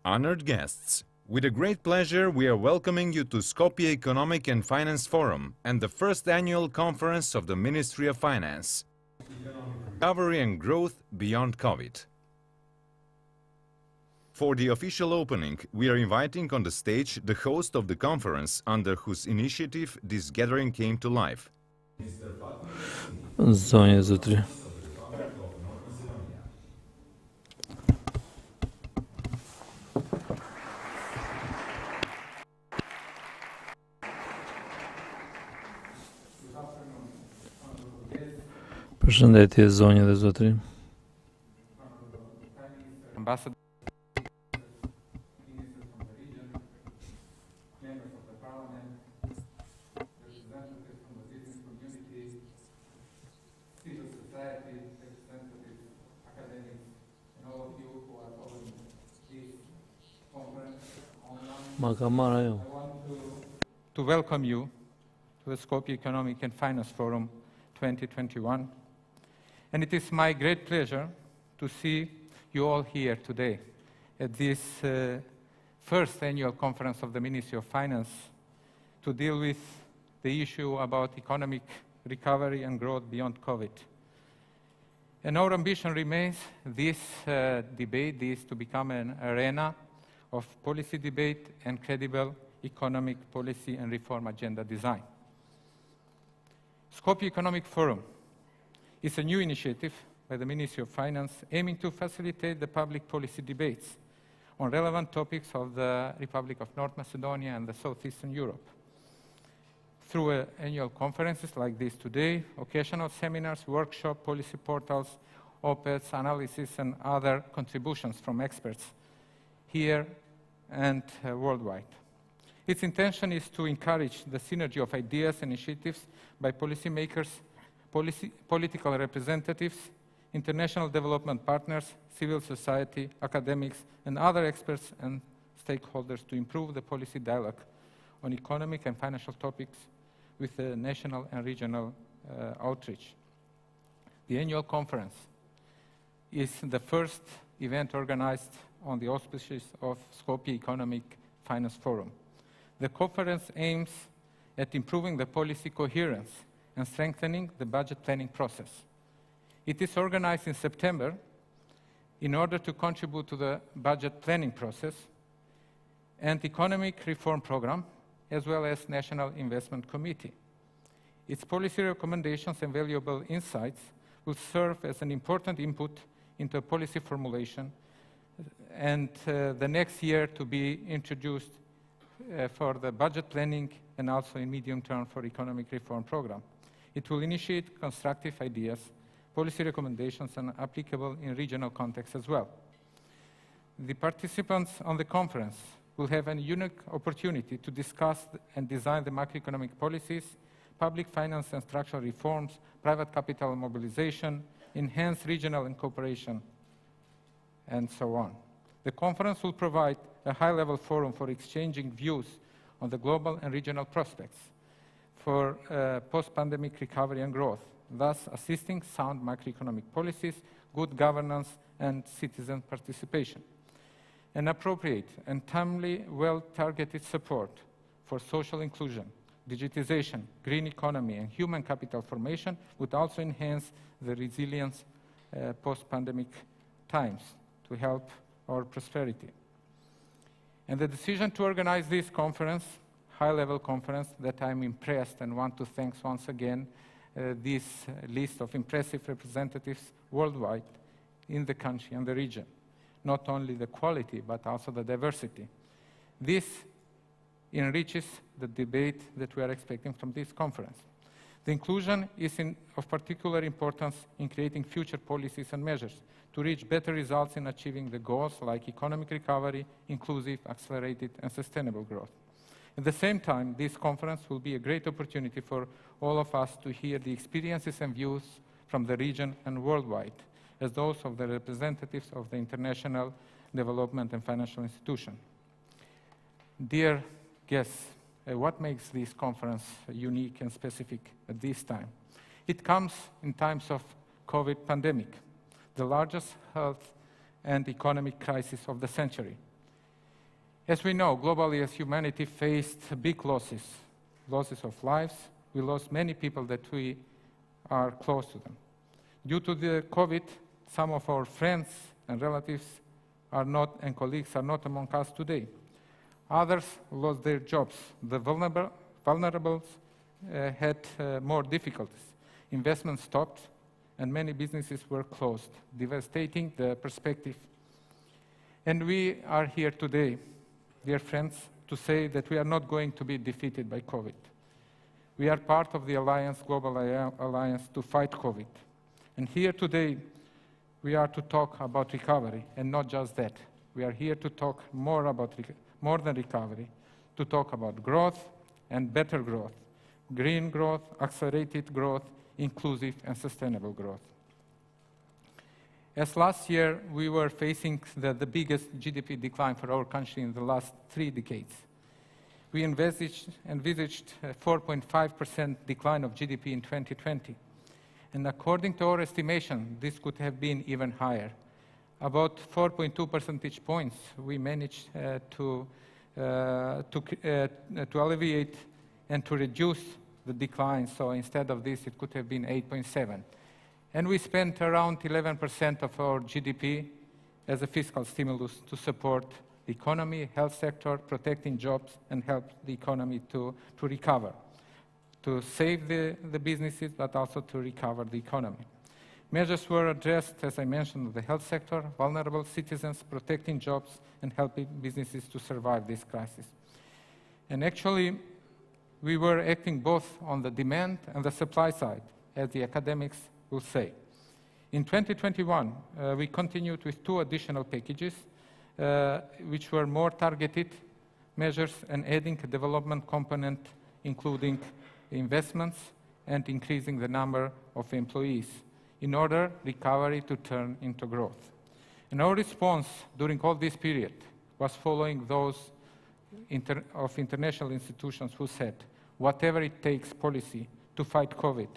Honored guests, with a great pleasure we are welcoming you to Skopje Economic and Finance Forum and the first annual conference of the Ministry of Finance. Recovery and Growth Beyond COVID. For the official opening, we are inviting on the stage the host of the conference under whose initiative this gathering came to life. Zonja Zutri. Përshëndetje zonjë dhe zotri. Ambassador, Ma ka marrë ajo. to welcome you to the Skopje Economic and Finance Forum 2021. And it is my great pleasure to see you all here today at this first annual conference of the Ministry of Finance to deal with the issue about economic recovery and growth beyond COVID. And our ambition remains this debate is to become an arena of policy debate and credible economic policy and reform agenda design. Skopje Economic Forum is a new initiative by the Ministry of Finance aiming to facilitate the public policy debates on relevant topics of the Republic of North Macedonia and the Southeastern Europe. Through annual conferences like this today, occasional seminars, workshops, policy portals, op-eds, analysis, and other contributions from experts here and worldwide. Its intention is to encourage the synergy of ideas and initiatives by policymakers, political representatives, international development partners, civil society, academics, and other experts and stakeholders to improve the policy dialogue on economic and financial topics with the national and regional outreach. The annual conference is the first event organized on the auspices of Skopje Economic Finance Forum. The conference aims at improving the policy coherence and strengthening the budget planning process. It is organized in September in order to contribute to the budget planning process and economic reform program, as well as National Investment Committee. Its policy recommendations and valuable insights will serve as an important input into policy formulation and the next year to be introduced for the budget planning and also in medium term for economic reform program. It will initiate constructive ideas, policy recommendations, and applicable in regional context as well. The participants on the conference will have a unique opportunity to discuss and design the macroeconomic policies, public finance and structural reforms, private capital mobilization, enhanced regional and cooperation, and so on. The conference will provide a high-level forum for exchanging views on the global and regional prospects for post-pandemic recovery and growth, thus assisting sound macroeconomic policies, good governance, and citizen participation. An appropriate and timely, well-targeted support for social inclusion, digitization, green economy, and human capital formation would also enhance the resilience post-pandemic times to help our prosperity. And the decision to organize this conference, high-level conference, that I'm impressed and want to thank once again this list of impressive representatives worldwide in the country and the region. Not only the quality, but also the diversity. This enriches the debate that we are expecting from this conference. The inclusion is of particular importance in creating future policies and measures to reach better results in achieving the goals like economic recovery, inclusive, accelerated, and sustainable growth. At the same time, this conference will be a great opportunity for all of us to hear the experiences and views from the region and worldwide, as those of the representatives of the international development and financial institution. Dear guests, what makes this conference unique and specific at this time? It comes in times of COVID pandemic, the largest health and economic crisis of the century. As we know, globally, as humanity faced big losses of lives, we lost many people that we are close to them. Due to the COVID, some of our friends and relatives and colleagues are not among us today. Others lost their jobs. The vulnerables had more difficulties. Investment stopped, and many businesses were closed, devastating the perspective. And we are here today, dear friends, to say that we are not going to be defeated by COVID. We are part of the alliance, Global Alliance, to fight COVID. And here today, we are to talk about recovery, and not just that. We are here to talk more than recovery, to talk about growth and better growth, green growth, accelerated growth, inclusive and sustainable growth. As last year, we were facing the biggest GDP decline for our country in the last 3 decades. We envisaged a 4.5% decline of GDP in 2020. And according to our estimation, this could have been even higher. About 4.2 percentage points we managed to alleviate and to reduce the decline. So instead of this, it could have been 8.7. And we spent around 11% of our GDP as a fiscal stimulus to support the economy, health sector, protecting jobs, and help the economy to recover, to save the businesses, but also to recover the economy. Measures were addressed, as I mentioned, the health sector, vulnerable citizens, protecting jobs, and helping businesses to survive this crisis. And actually, we were acting both on the demand and the supply side, as the academics will say. In 2021, we continued with 2 additional packages, which were more targeted measures and adding a development component, including investments and increasing the number of employees in order recovery to turn into growth. And our response during all this period was following those of international institutions who said, whatever it takes policy to fight COVID,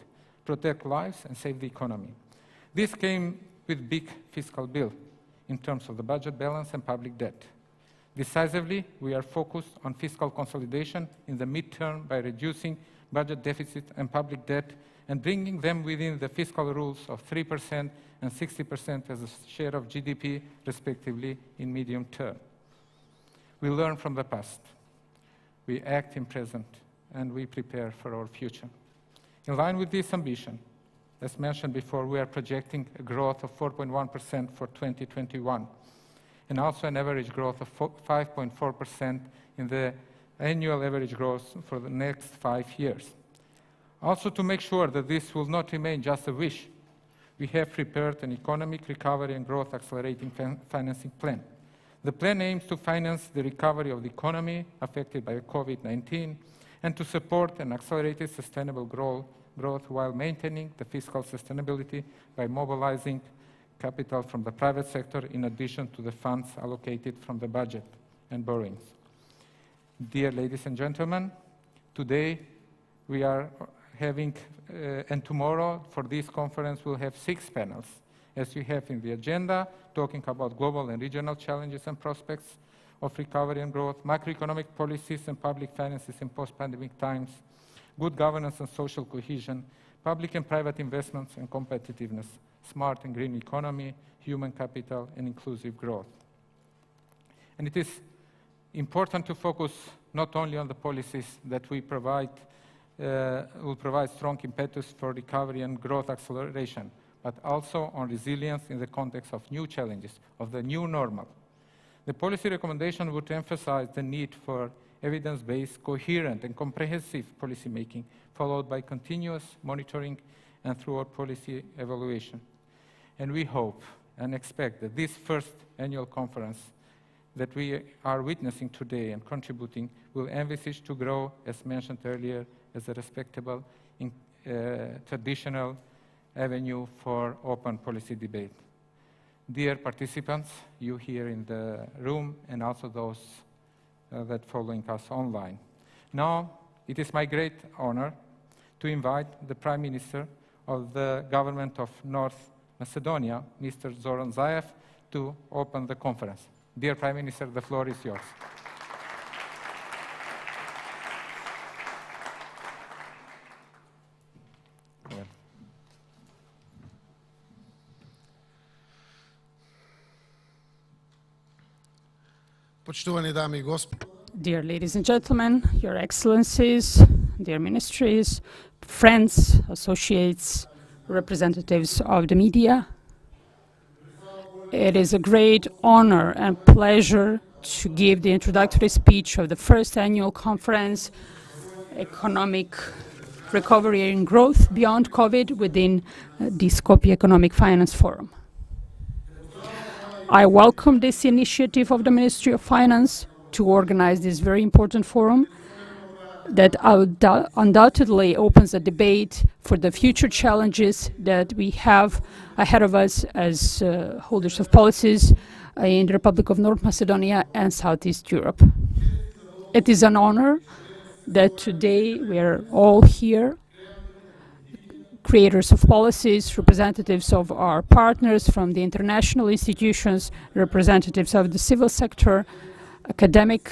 protect lives and save the economy. This came with big fiscal bill in terms of the budget balance and public debt. Decisively, we are focused on fiscal consolidation in the midterm by reducing budget deficit and public debt and bringing them within the fiscal rules of 3% and 60% as a share of GDP, respectively, in medium term. We learn from the past. We act in present, and we prepare for our future. In line with this ambition, as mentioned before, we are projecting a growth of 4.1% for 2021, and also an average growth of 5.4% in the annual average growth for the next 5 years. Also, to make sure that this will not remain just a wish, we have prepared an economic recovery and growth accelerating financing plan. The plan aims to finance the recovery of the economy affected by COVID-19 and to support an accelerated sustainable growth while maintaining the fiscal sustainability by mobilizing capital from the private sector in addition to the funds allocated from the budget and borrowings. Dear ladies and gentlemen, today we are having, and tomorrow for this conference we'll have 6 panels, as you have in the agenda, talking about global and regional challenges and prospects of recovery and growth, macroeconomic policies and public finances in post-pandemic times, good governance and social cohesion, public and private investments and competitiveness, smart and green economy, human capital, and inclusive growth. And it is important to focus not only on the policies that we will provide strong impetus for recovery and growth acceleration, but also on resilience in the context of new challenges, of the new normal. The policy recommendation would emphasize the need for evidence-based, coherent, and comprehensive policymaking, followed by continuous monitoring and throughout policy evaluation. And we hope and expect that this first annual conference that we are witnessing today and contributing will envisage to grow, as mentioned earlier, as a respectable, traditional avenue for open policy debate. Dear participants, you here in the room and also those that following us online. Now, it is my great honor to invite the Prime Minister of the Government of North Macedonia, Mr. Zoran Zaev, to open the conference. Dear Prime Minister, the floor is yours. Почитувани дами и господа. Dear ladies and gentlemen, your excellencies, dear ministries, friends, associates, representatives of the media, it is a great honor and pleasure to give the introductory speech of the first annual conference, Economic Recovery and Growth Beyond COVID, within the Skopje Economic Finance Forum. I welcome this initiative of the Ministry of Finance to organize this very important forum that undoubtedly opens a debate for the future challenges that we have ahead of us as holders of policies in the Republic of North Macedonia and Southeast Europe. It is an honor that today we are all here, creators of policies, representatives of our partners from the international institutions, representatives of the civil sector, academic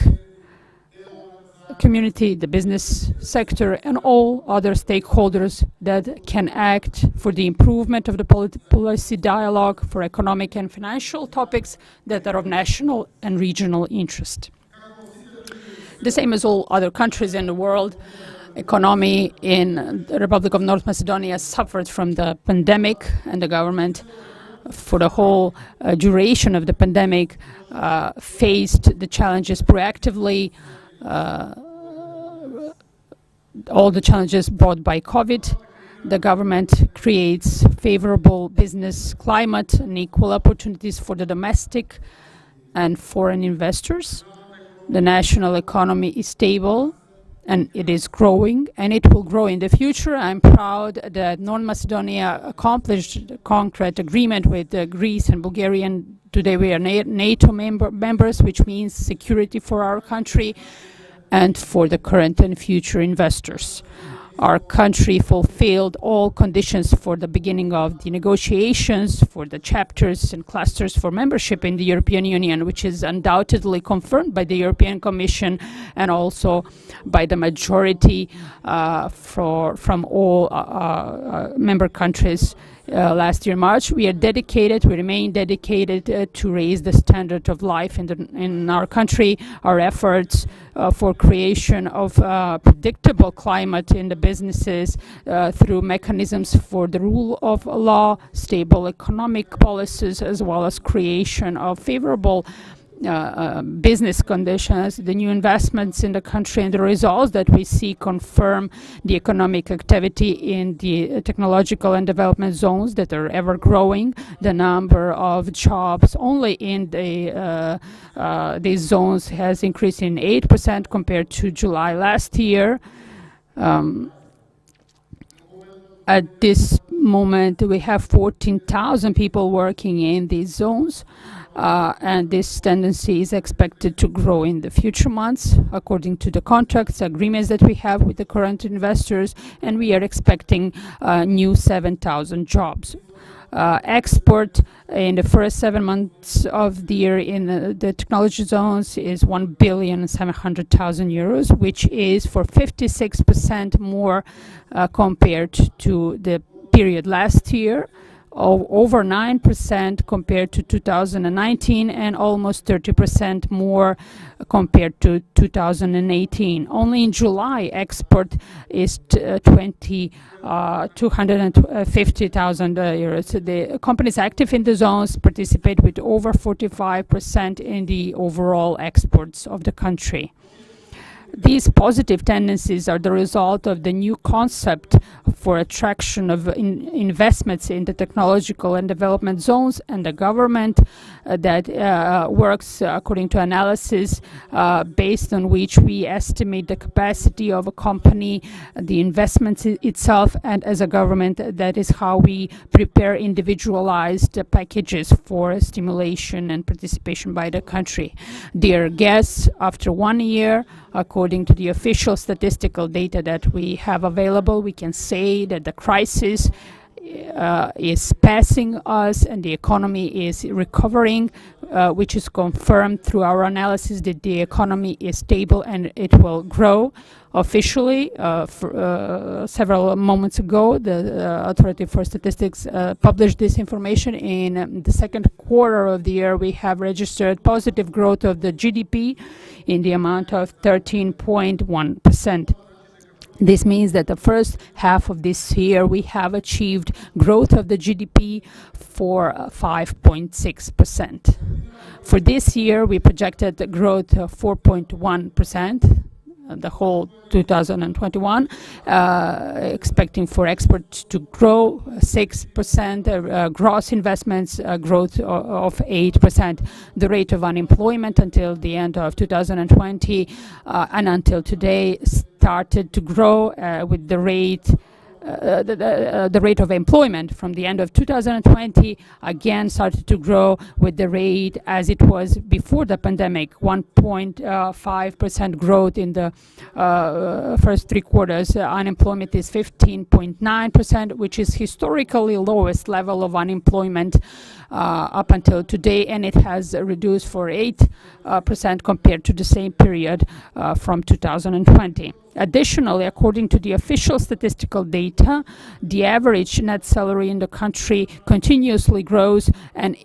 community, the business sector, and all other stakeholders that can act for the improvement of the policy dialogue for economic and financial topics that are of national and regional interest. The same as all other countries in the world, economy in the Republic of North Macedonia suffered from the pandemic, and the government for the whole duration of the pandemic faced the challenges proactively, all the challenges brought by COVID. The government creates favorable business climate and equal opportunities for the domestic and foreign investors. The national economy is stable and it is growing, and it will grow in the future. I'm proud that North Macedonia accomplished a concrete agreement with Greece and Bulgaria, and today we are NATO members, which means security for our country and for the current and future investors. Our country fulfilled all conditions for the beginning of the negotiations for the chapters and clusters for membership in the European Union, which is undoubtedly confirmed by the European Commission and also by the majority from all member countries. Last year, March, we remain dedicated to raise the standard of life in our country. Our efforts for creation of predictable climate in the businesses through mechanisms for the rule of law, stable economic policies, as well as creation of favorable business conditions, the new investments in the country, and the results that we see confirm the economic activity in the technological and development zones that are ever growing. The number of jobs only in these zones has increased in 8% compared to July last year. At this moment, we have 14,000 people working in these zones. And this tendency is expected to grow in the future months according to the contracts, agreements that we have with the current investors, and we are expecting new 7,000 jobs. Export in the first 7 months of the year in the technology zones is 1,700,000 euros, which is for 56% more compared to the period last year. Over 9% compared to 2019 and almost 30% more compared to 2018. Only in July, export is 250,000 euros. The companies active in the zones participate with over 45% in the overall exports of the country. These positive tendencies are the result of the new concept for attraction of investments in the technological and development zones, and the government that works according to analysis based on which we estimate the capacity of a company, the investments itself, and as a government, that is how we prepare individualized packages for stimulation and participation by the country. Dear guests, after 1 year, according to the official statistical data that we have available, we can say that the crisis is passing us and the economy is recovering, which is confirmed through our analysis that the economy is stable and it will grow. Officially, several moments ago, the Authority for Statistics published this information. In the second quarter of the year, we have registered positive growth of the GDP in the amount of 13.1%. This means that the first half of this year we have achieved growth of the GDP for 5.6%. For this year, we projected the growth of 4.1%. The whole 2021, expecting for exports to grow 6%, gross investments growth of 8%. The rate of unemployment until the end of 2020 and until today started to grow with the rate the rate of employment from the end of 2020 again started to grow with the rate as it was before the pandemic, 1.5% growth in the first 3 quarters. Unemployment is 15.9%, which is historically lowest level of unemployment up until today, and it has reduced for 8% compared to the same period from 2020. Additionally, according to the official statistical data, the average net salary in the country continuously grows, and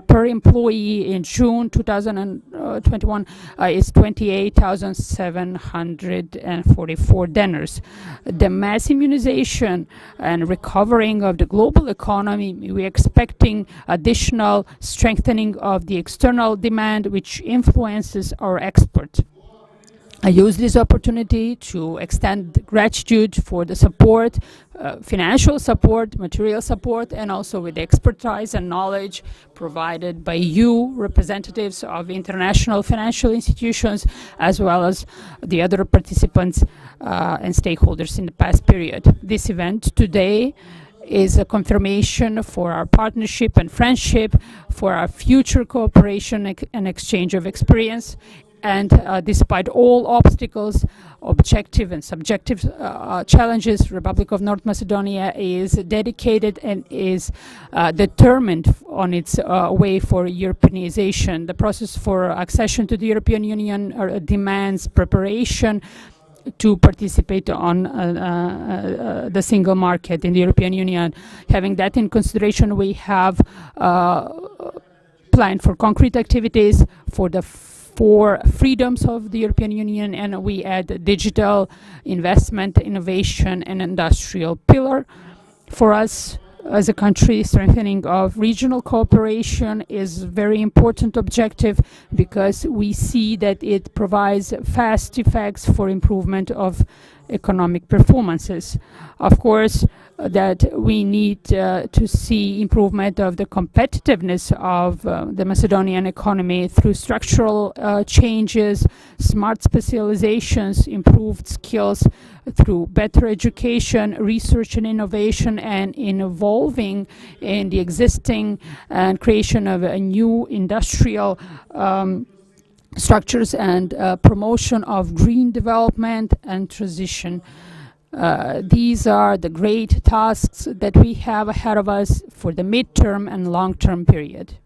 per employee in June 2021 is 28,744 denars. The mass immunization and recovering of the global economy, we're expecting additional strengthening of the external demand, which influences our export. I use this opportunity to extend gratitude for the support, financial support, material support, and also with the expertise and knowledge provided by you, representatives of international financial institutions, as well as the other participants and stakeholders in the past period. This event today is a confirmation for our partnership and friendship, for our future cooperation and exchange of experience. And despite all obstacles, objective and subjective challenges, Republic of North Macedonia is dedicated and is determined on its way for Europeanization. The process for accession to the European Union demands preparation to participate on the single market in the European Union. Having that in consideration, we have planned for concrete activities for the 4 freedoms of the European Union, and we add digital, investment, innovation, and industrial pillar. For us as a country, strengthening of regional cooperation is a very important objective because we see that it provides fast effects for improvement of economic performances. Of course, that we need to see improvement of the competitiveness of the Macedonian economy through structural changes, smart specializations, improved skills, through better education, research and innovation, and in evolving in the existing and creation of a new industrial structures and promotion of green development and transition. These are the great tasks that we have ahead of us for the midterm and long-term period.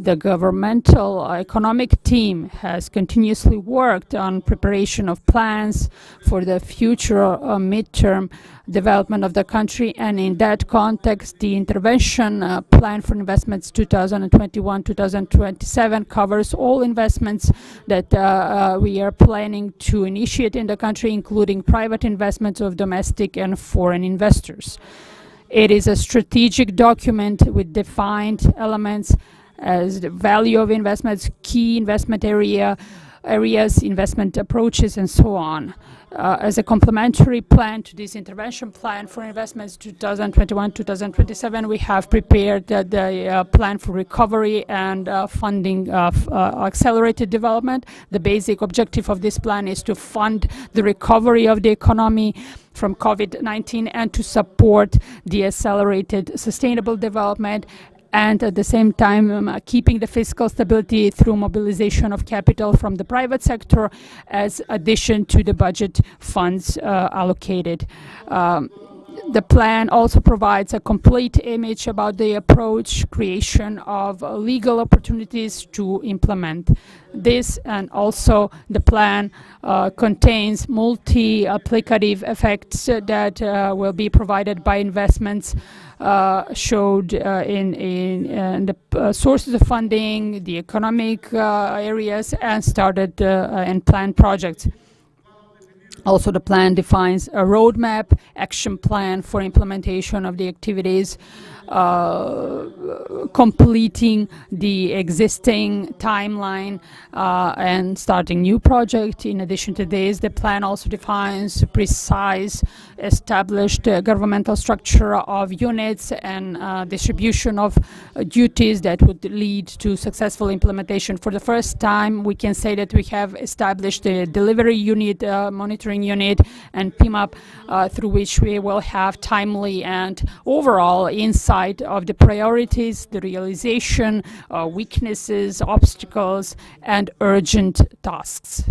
The governmental economic team has continuously worked on preparation of plans for the future midterm development of the country, and in that context, the intervention plan for investments 2021-2027 covers all investments that we are planning to initiate in the country, including private investments of domestic and foreign investors. It is a strategic document with defined elements as the value of investments, key investment areas, investment approaches, and so on. As a complementary plan to this intervention plan for investments 2021-2027, we have prepared the plan for recovery and funding of accelerated development. The basic objective of this plan is to fund the recovery of the economy from COVID-19 and to support the accelerated sustainable development, and at the same time keeping the fiscal stability through mobilization of capital from the private sector as addition to the budget funds allocated. The plan also provides a complete image about the approach, creation of legal opportunities to implement this, and also the plan contains multi-applicative effects that will be provided by investments showed in the sources of funding, the economic areas, and started and planned projects. Also, the plan defines a roadmap, action plan for implementation of the activities, completing the existing timeline and starting new project. In addition to this, the plan also defines precise, established governmental structure of units and distribution of duties that would lead to successful implementation. For the first time, we can say that we have established a delivery unit, monitoring unit, and PIMAP, through which we will have timely and overall insight of the priorities, the realization, weaknesses, obstacles, and urgent tasks.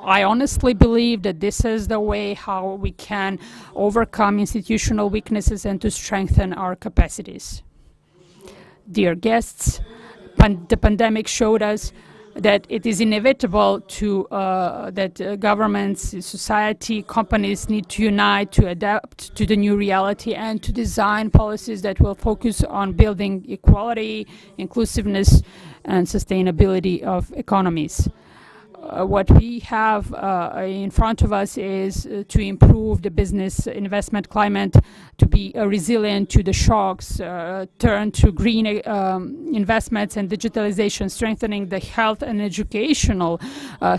I honestly believe that this is the way how we can overcome institutional weaknesses and to strengthen our capacities. Dear guests, the pandemic showed us that it is inevitable to that governments, society, companies need to unite to adapt to the new reality and to design policies that will focus on building equality, inclusiveness, and sustainability of economies. What we have in front of us is to improve the business investment climate, to be resilient to the shocks, turn to green investments and digitalization, strengthening the health and educational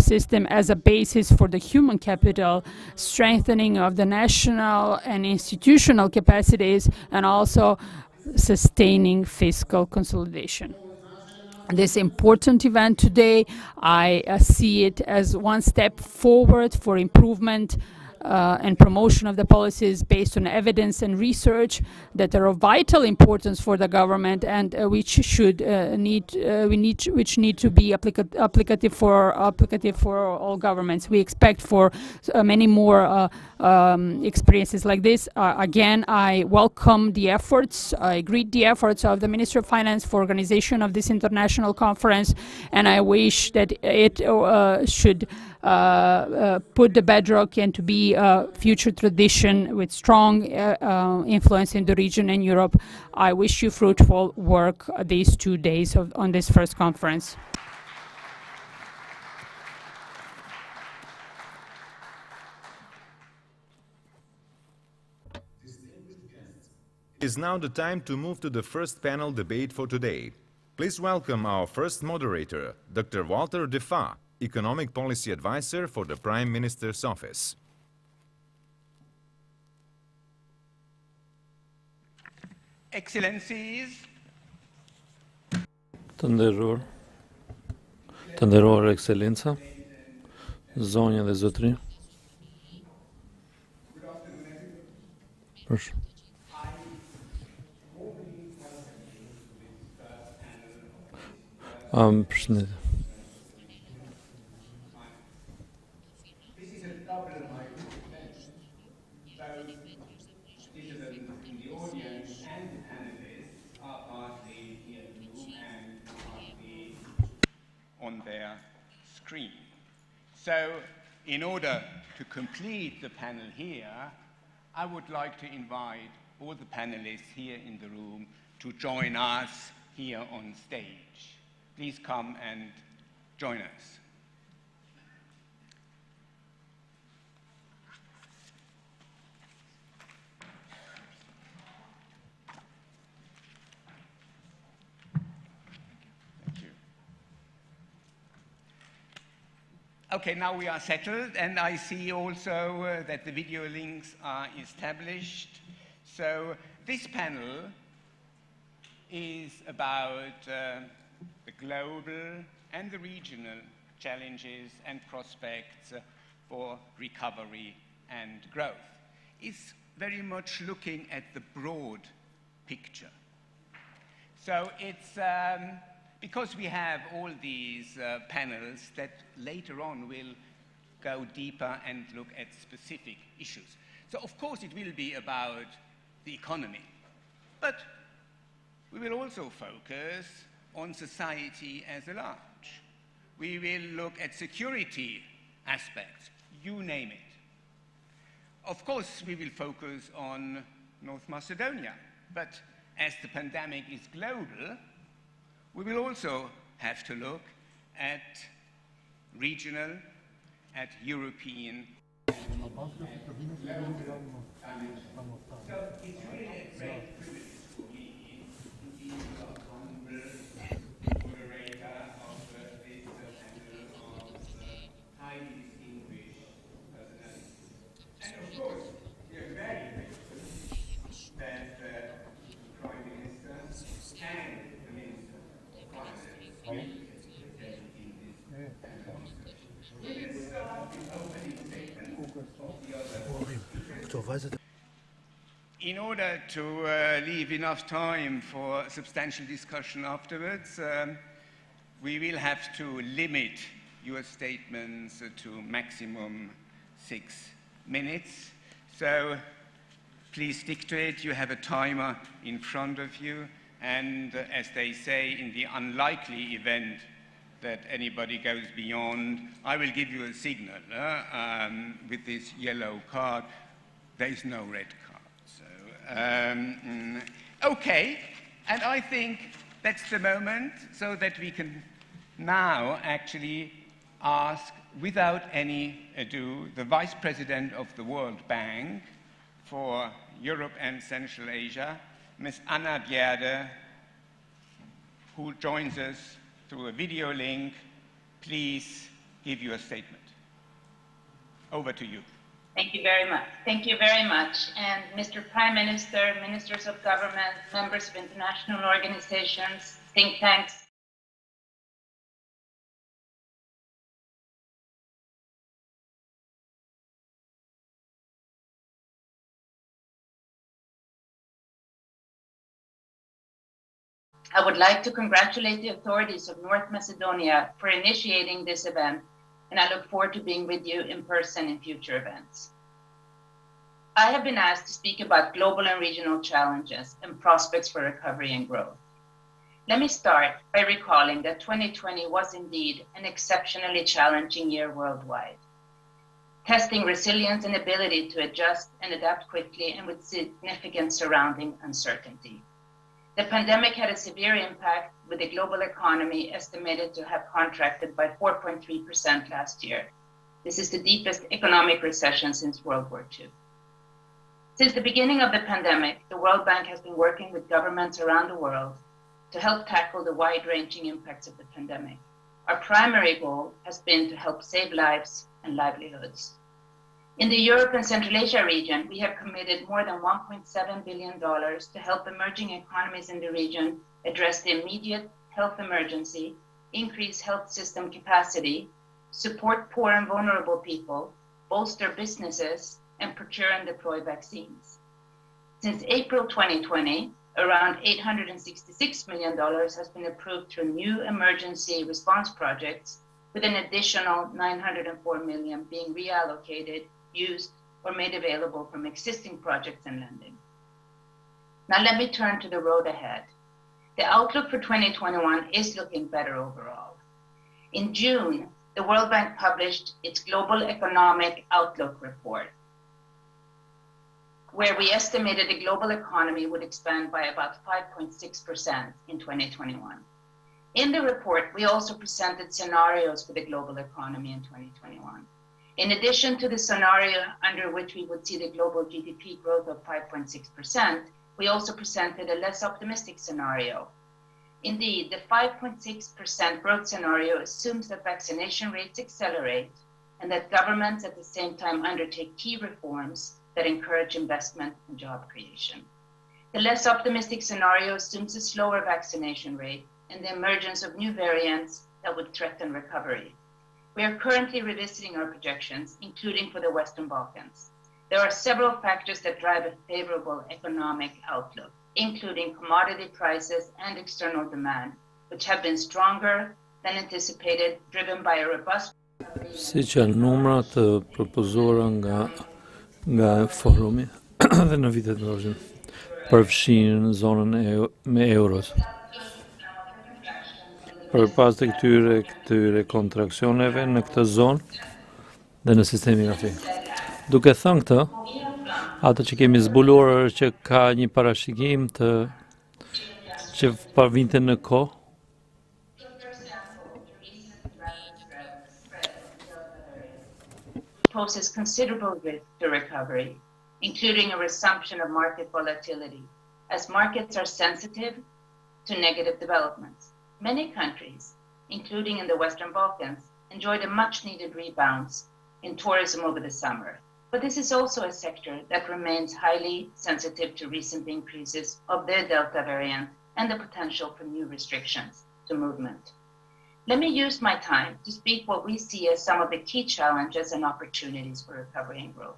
system as a basis for the human capital, strengthening of the national and institutional capacities, and also sustaining fiscal consolidation. This important event today, I see it as one step forward for improvement and promotion of the policies based on evidence and research that are of vital importance for the government and which need to be applicative for all governments. We expect for many more experiences like this. Again, I welcome the efforts. I greet the efforts of the Ministry of Finance for organization of this international conference, and I wish that it should put the bedrock and to be a future tradition with strong influence in the region and Europe. I wish you fruitful work these 2 days on this first conference. It is now the time to move to the first panel debate for today. Please welcome our first moderator, Dr. Walter De Fa, Economic Policy Advisor for the Prime Minister's Office. Excellencies, Të nderuar Ekselenca, zonja dhe zotëri. Përshëndetje. on their screen. So, in order to complete the panel here, I would like to invite all the panelists here in the room to join us here on stage. Please come and join us. Okay, now we are settled, and I see also that the video links are established. So this panel is about the global and the regional challenges and prospects for recovery and growth. It's very much looking at the broad picture. So it's because we have all these panels that later on will go deeper and look at specific issues. So of course it will be about the economy, but we will also focus on society as a large. We will look at security aspects, you name it. Of course, we will focus on North Macedonia, but as the pandemic is global, we will also have to look at regional, at European. So it's really a great privilege for me to be the honorable moderator of this panel of highly distinguished personalities. And of course, we are very grateful that the Prime Minister and the Minister of Finance will be present in this panel discussion. We will start with opening statements of the other. In order to leave enough time for substantial discussion afterwards, we will have to limit your statements to maximum 6 minutes. So please stick to it. You have a timer in front of you. And as they say, in the unlikely event that anybody goes beyond, I will give you a signal with this yellow card. There is no red card. Okay, and I think that's the moment so that we can now actually ask, without any ado, the Vice President of the World Bank for Europe and Central Asia, Ms. Anna Bjerre, who joins us through a video link. Please give your statement. Over to you. Thank you very much. Thank you very much. And Mr. Prime Minister, ministers of government, members of international organizations, think tanks. I would like to congratulate the authorities of North Macedonia for initiating this event, and I look forward to being with you in person in future events. I have been asked to speak about global and regional challenges and prospects for recovery and growth. Let me start by recalling that 2020 was indeed an exceptionally challenging year worldwide, testing resilience and ability to adjust and adapt quickly and with significant surrounding uncertainty. The pandemic had a severe impact, with the global economy estimated to have contracted by 4.3% last year. This is the deepest economic recession since World War II. Since the beginning of the pandemic, the World Bank has been working with governments around the world to help tackle the wide-ranging impacts of the pandemic. Our primary goal has been to help save lives and livelihoods. In the Europe and Central Asia region, we have committed more than $1.7 billion to help emerging economies in the region address the immediate health emergency, increase health system capacity, support poor and vulnerable people, bolster businesses, and procure and deploy vaccines. Since April 2020, around $866 million has been approved through new emergency response projects, with an additional $904 million being reallocated, used, or made available from existing projects and lending. Now let me turn to the road ahead. The outlook for 2021 is looking better overall. In June, the World Bank published its Global Economic Outlook report, where we estimated the global economy would expand by about 5.6% in 2021. In the report, we also presented scenarios for the global economy in 2021. In addition to the scenario under which we would see the global GDP growth of 5.6%, we also presented a less optimistic scenario. Indeed, the 5.6% growth scenario assumes that vaccination rates accelerate and that governments at the same time undertake key reforms that encourage investment and job creation. The less optimistic scenario assumes a slower vaccination rate and the emergence of new variants that would threaten recovery. We are currently revisiting our projections, including for the Western Balkans. There are several factors that drive a favorable economic outlook, including commodity prices and external demand, which have been stronger than anticipated, driven by a robust... Si që numrat propozora nga nga forumi dhe në vitet në vazhdim përfshin zonën me euros. Përpas të këtyre kontraksioneve në këtë zonë dhe në sistemin aty. Duke thënë këtë, atë që kemi zbuluar është që ka një parashikim që vinte në kohë poses considerable risk to recovery, including a resumption of market volatility, as markets are sensitive to negative developments. Many countries, including in the Western Balkans, enjoyed a much-needed rebound in tourism over the summer. But this is also a sector that remains highly sensitive to recent increases of the Delta variant and the potential for new restrictions to movement. Let me use my time to speak what we see as some of the key challenges and opportunities for recovery and growth.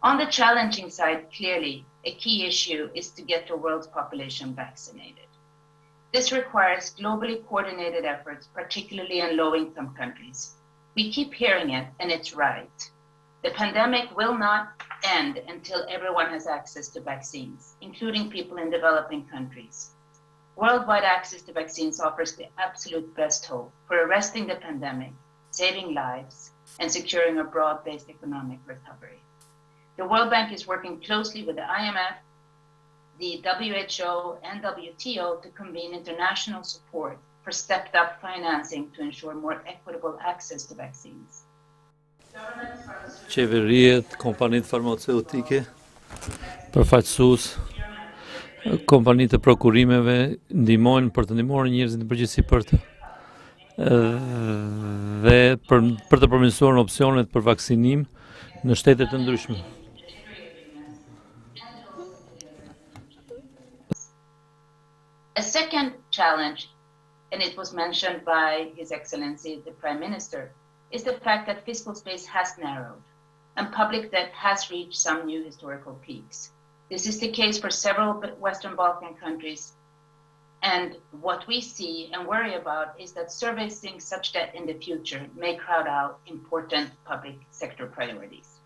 On the challenging side, clearly, a key issue is to get the world's population vaccinated. This requires globally coordinated efforts, particularly in low-income countries. We keep hearing it, and it's right. The pandemic will not end until everyone has access to vaccines, including people in developing countries. Worldwide access to vaccines offers the absolute best hope for arresting the pandemic, saving lives, and securing a broad-based economic recovery. The World Bank is working closely with the IMF, the WHO, and WTO to convene international support for stepped-up financing to ensure more equitable access to vaccines. Qeveriet, kompanitë farmaceutike, përfaqësues, kompanitë të prokurimeve ndihmojnë për të ndihmuar njerëzit në përgjithësi dhe për të përmirësuar opsionet për vaksinim në shtete të ndryshme. A second challenge, and it was mentioned by His Excellency the Prime Minister, is the fact that fiscal space has narrowed and public debt has reached some new historical peaks. This is the case for several Western Balkan countries, and what we see and worry about is that servicing such debt in the future may crowd out important public sector priorities.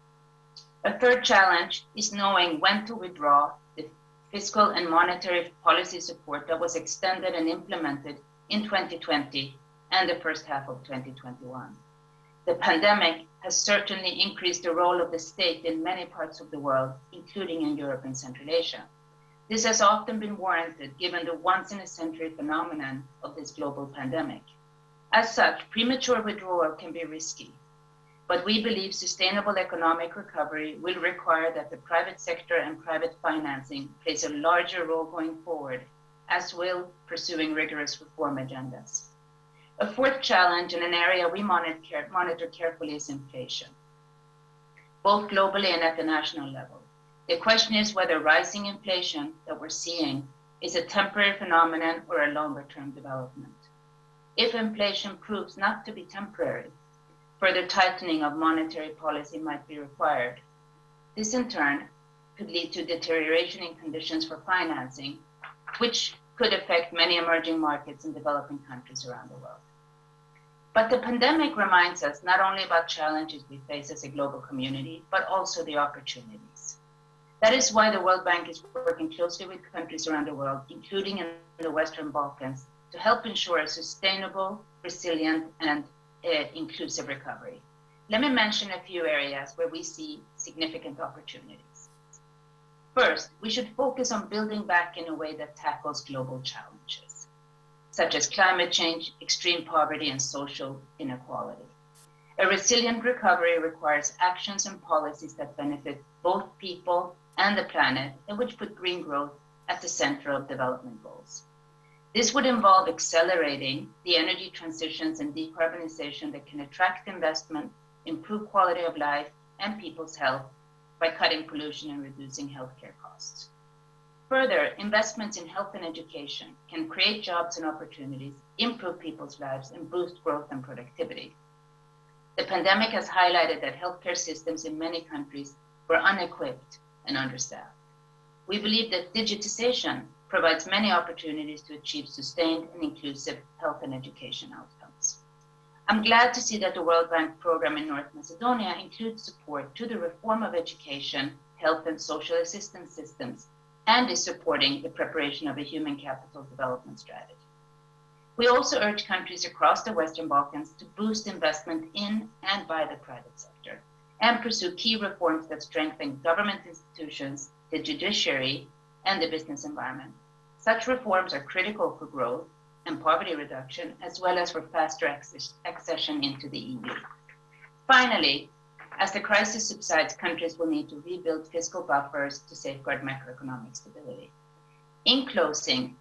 A third challenge is knowing when to withdraw the fiscal and monetary policy support that was extended and implemented in 2020 and the first half of 2021. The pandemic has certainly increased the role of the state in many parts of the world, including in Europe and Central Asia. This has often been warranted given the once-in-a-century phenomenon of this global pandemic. As such, premature withdrawal can be risky, but we believe sustainable economic recovery will require that the private sector and private financing plays a larger role going forward, as will pursuing rigorous reform agendas. A fourth challenge in an area we monitor carefully is inflation, both globally and at the national level. The question is whether rising inflation that we're seeing is a temporary phenomenon or a longer-term development. If inflation proves not to be temporary, further tightening of monetary policy might be required. This in turn could lead to deterioration in conditions for financing, which could affect many emerging markets in developing countries around the world. But the pandemic reminds us not only about challenges we face as a global community, but also the opportunities. That is why the World Bank is working closely with countries around the world, including in the Western Balkans, to help ensure a sustainable, resilient, and inclusive recovery. Let me mention a few areas where we see significant opportunities. First, we should focus on building back in a way that tackles global challenges, such as climate change, extreme poverty, and social inequality. A resilient recovery requires actions and policies that benefit both people and the planet, and which put green growth at the center of development goals. This would involve accelerating the energy transitions and decarbonization that can attract investment, improve quality of life and people's health by cutting pollution and reducing healthcare costs. Further, investments in health and education can create jobs and opportunities, improve people's lives, and boost growth and productivity. The pandemic has highlighted that healthcare systems in many countries were unequipped and understaffed. We believe that digitization provides many opportunities to achieve sustained and inclusive health and education outcomes. I'm glad to see that the World Bank program in North Macedonia includes support to the reform of education, health and social assistance systems, and is supporting the preparation of a human capital development strategy. We also urge countries across the Western Balkans to boost investment in and by the private sector and pursue key reforms that strengthen government institutions, the judiciary, and the business environment. Such reforms are critical for growth and poverty reduction, as well as for faster accession into the EU. Finally, as the crisis subsides, countries will need to rebuild fiscal buffers to safeguard macroeconomic stability. In closing,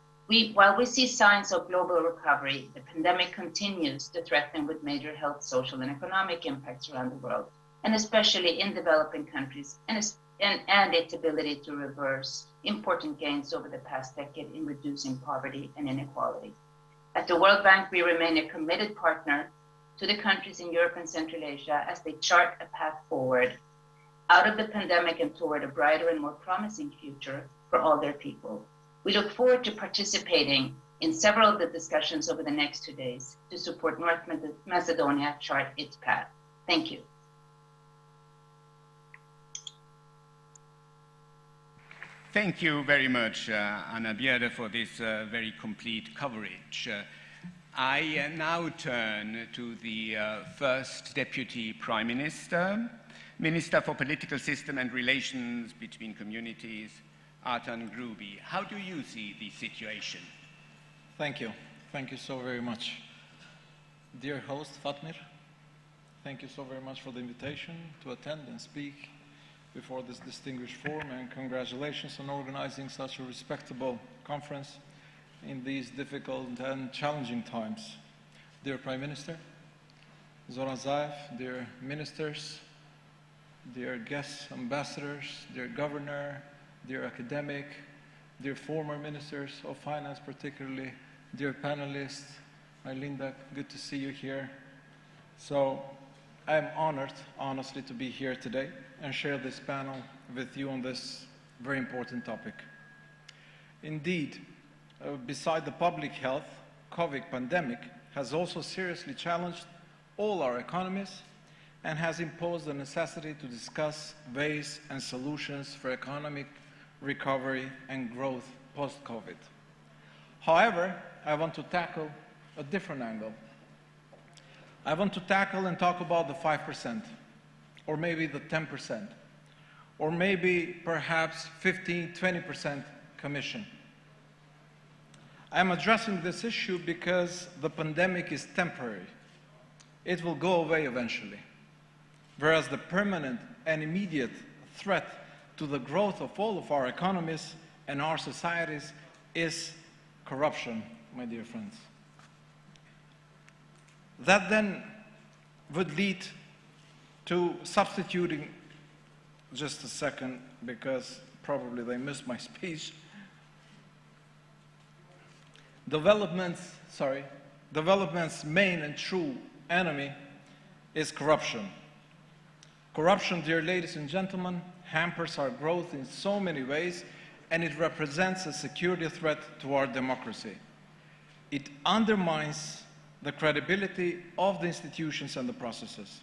while we see signs of global recovery, the pandemic continues to threaten with major health, social, and economic impacts around the world, and especially in developing countries, and its ability to reverse important gains over the past decade in reducing poverty and inequality. At the World Bank, we remain a committed partner to the countries in Europe and Central Asia as they chart a path forward out of the pandemic and toward a brighter and more promising future for all their people. We look forward to participating in several of the discussions over the next 2 days to support North Macedonia chart its path. Thank you. Thank you very much, Anna Bjerre, for this very complete coverage. I now turn to the First Deputy Prime Minister, Minister for Political System and Relations Between Communities, Artan Grubi. How do you see the situation? Thank you. Thank you so very much. Dear host, Fatmir, thank you so very much for the invitation to attend and speak before this distinguished forum, and congratulations on organizing such a respectable conference in these difficult and challenging times. Dear Prime Minister, Zoran Zaev, dear ministers, dear guests, ambassadors, dear governor, dear academic, dear former ministers of finance particularly, dear panelists, Linda, good to see you here. So I am honored, honestly, to be here today and share this panel with you on this very important topic. Indeed, beside the public health, COVID pandemic has also seriously challenged all our economies and has imposed the necessity to discuss ways and solutions for economic recovery and growth post-COVID. However, I want to tackle a different angle. I want to tackle and talk about the 5%, or maybe the 10%, or maybe perhaps 15, 20% commission. I'm addressing this issue because the pandemic is temporary. It will go away eventually, whereas the permanent and immediate threat to the growth of all of our economies and our societies is corruption, my dear friends. That then would lead to substituting, just a second, because probably they missed my speech. Development's main and true enemy is corruption. Corruption, dear ladies and gentlemen, hampers our growth in so many ways, and it represents a security threat to our democracy. It undermines the credibility of the institutions and the processes.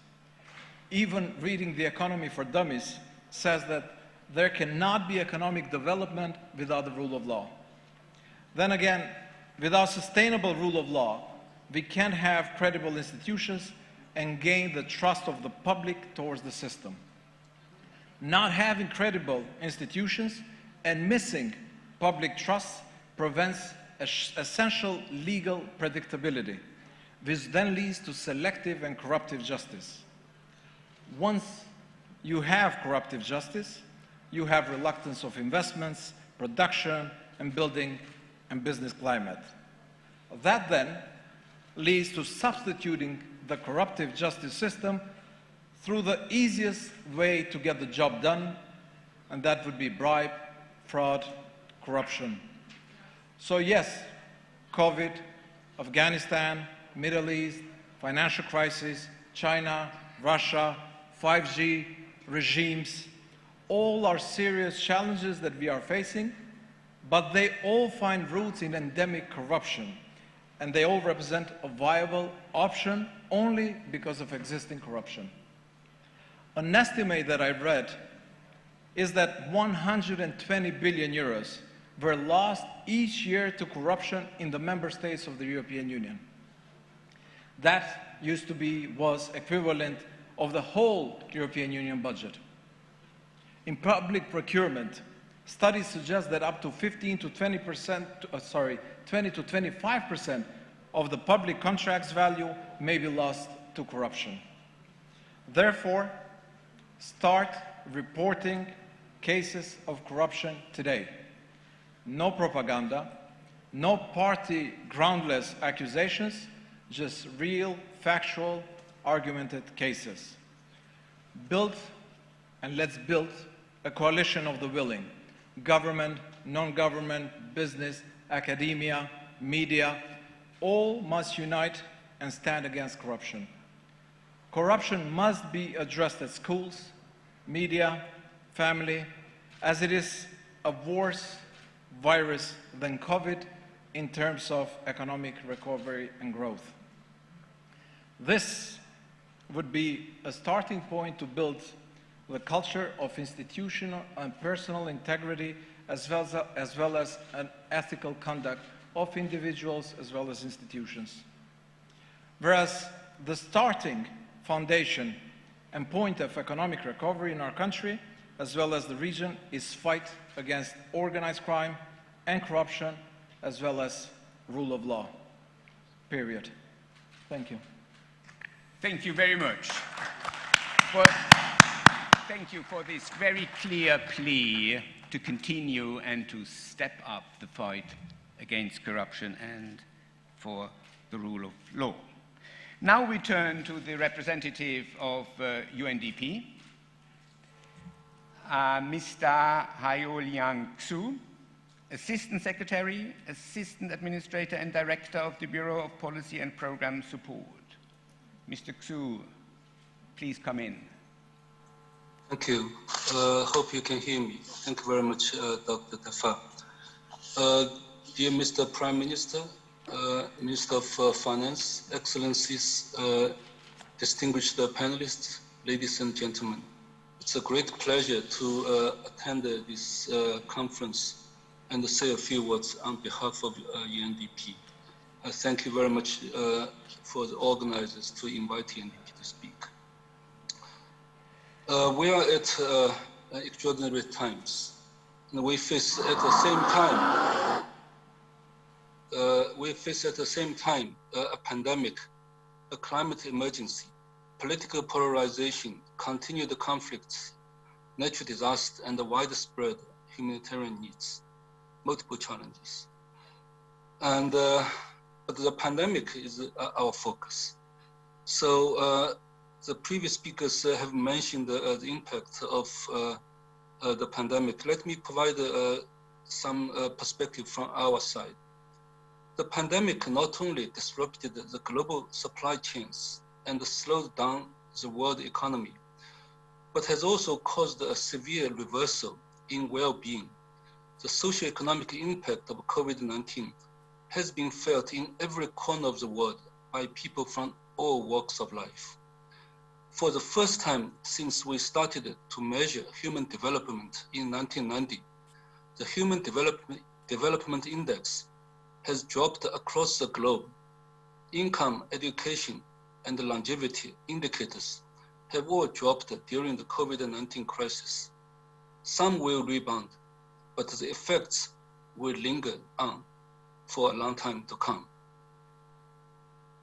Even reading The Economy for Dummies says that there cannot be economic development without the rule of law. Then again, without sustainable rule of law, we can't have credible institutions and gain the trust of the public towards the system. Not having credible institutions and missing public trust prevents essential legal predictability, which then leads to selective and corruptive justice. Once you have corruptive justice, you have reluctance of investments, production, and building and business climate. That then leads to substituting the corruptive justice system through the easiest way to get the job done, and that would be bribe, fraud, corruption. So yes, COVID, Afghanistan, Middle East, financial crisis, China, Russia, 5G, regimes, all are serious challenges that we are facing, but they all find roots in endemic corruption. and they all represent a viable option only because of existing corruption. An estimate that I read is that 120 billion euros were lost each year to corruption in the member states of the European Union. That was equivalent of the whole European Union budget. In public procurement, studies suggest that up to 20 to 25% of the public contracts value may be lost to corruption. Therefore, start reporting cases of corruption today. No propaganda, no party groundless accusations, just real, factual, argumented cases. Let's build a coalition of the willing. Government, non-government, business, academia, media, all must unite and stand against corruption. Corruption must be addressed at schools, media, family, as it is a worse virus than COVID in terms of economic recovery and growth. This would be a starting point to build the culture of institutional and personal integrity as well as an ethical conduct of individuals as well as institutions. Whereas the starting foundation and point of economic recovery in our country as well as the region is fight against organized crime and corruption as well as rule of law. Period. Thank you. Thank you very much. Thank you for this very clear plea to continue and to step up the fight against corruption and for the rule of law. Now we turn to the representative of UNDP, Mr. Haoliang Xu, Assistant Secretary, Assistant Administrator and Director of the Bureau of Policy and Program Support. Mr. Xu, please come in. Thank you. Hope you can hear me. Thank you very much, Dr. Tafa. Dear Mr. Prime Minister, Minister of Finance, Excellencies, distinguished panelists, ladies and gentlemen. It's a great pleasure to attend this conference and say a few words on behalf of UNDP. Thank you very much for the organizers to invite UNDP to speak. We are at extraordinary times, and we face at the same time, a pandemic, a climate emergency, political polarization, continued conflicts, natural disaster, and the widespread humanitarian needs, multiple challenges. And but the pandemic is our focus. So the previous speakers have mentioned the impact of the pandemic. Let me provide some perspective from our side. The pandemic not only disrupted the global supply chains and slowed down the world economy, but has also caused a severe reversal in well-being. The socio-economic impact of COVID-19 has been felt in every corner of the world by people from all walks of life. For the first time since we started to measure human development in 1990, the Human Development Index has dropped across the globe. Income, education, and longevity indicators have all dropped during the COVID-19 crisis. Some will rebound, but the effects will linger on for a long time to come.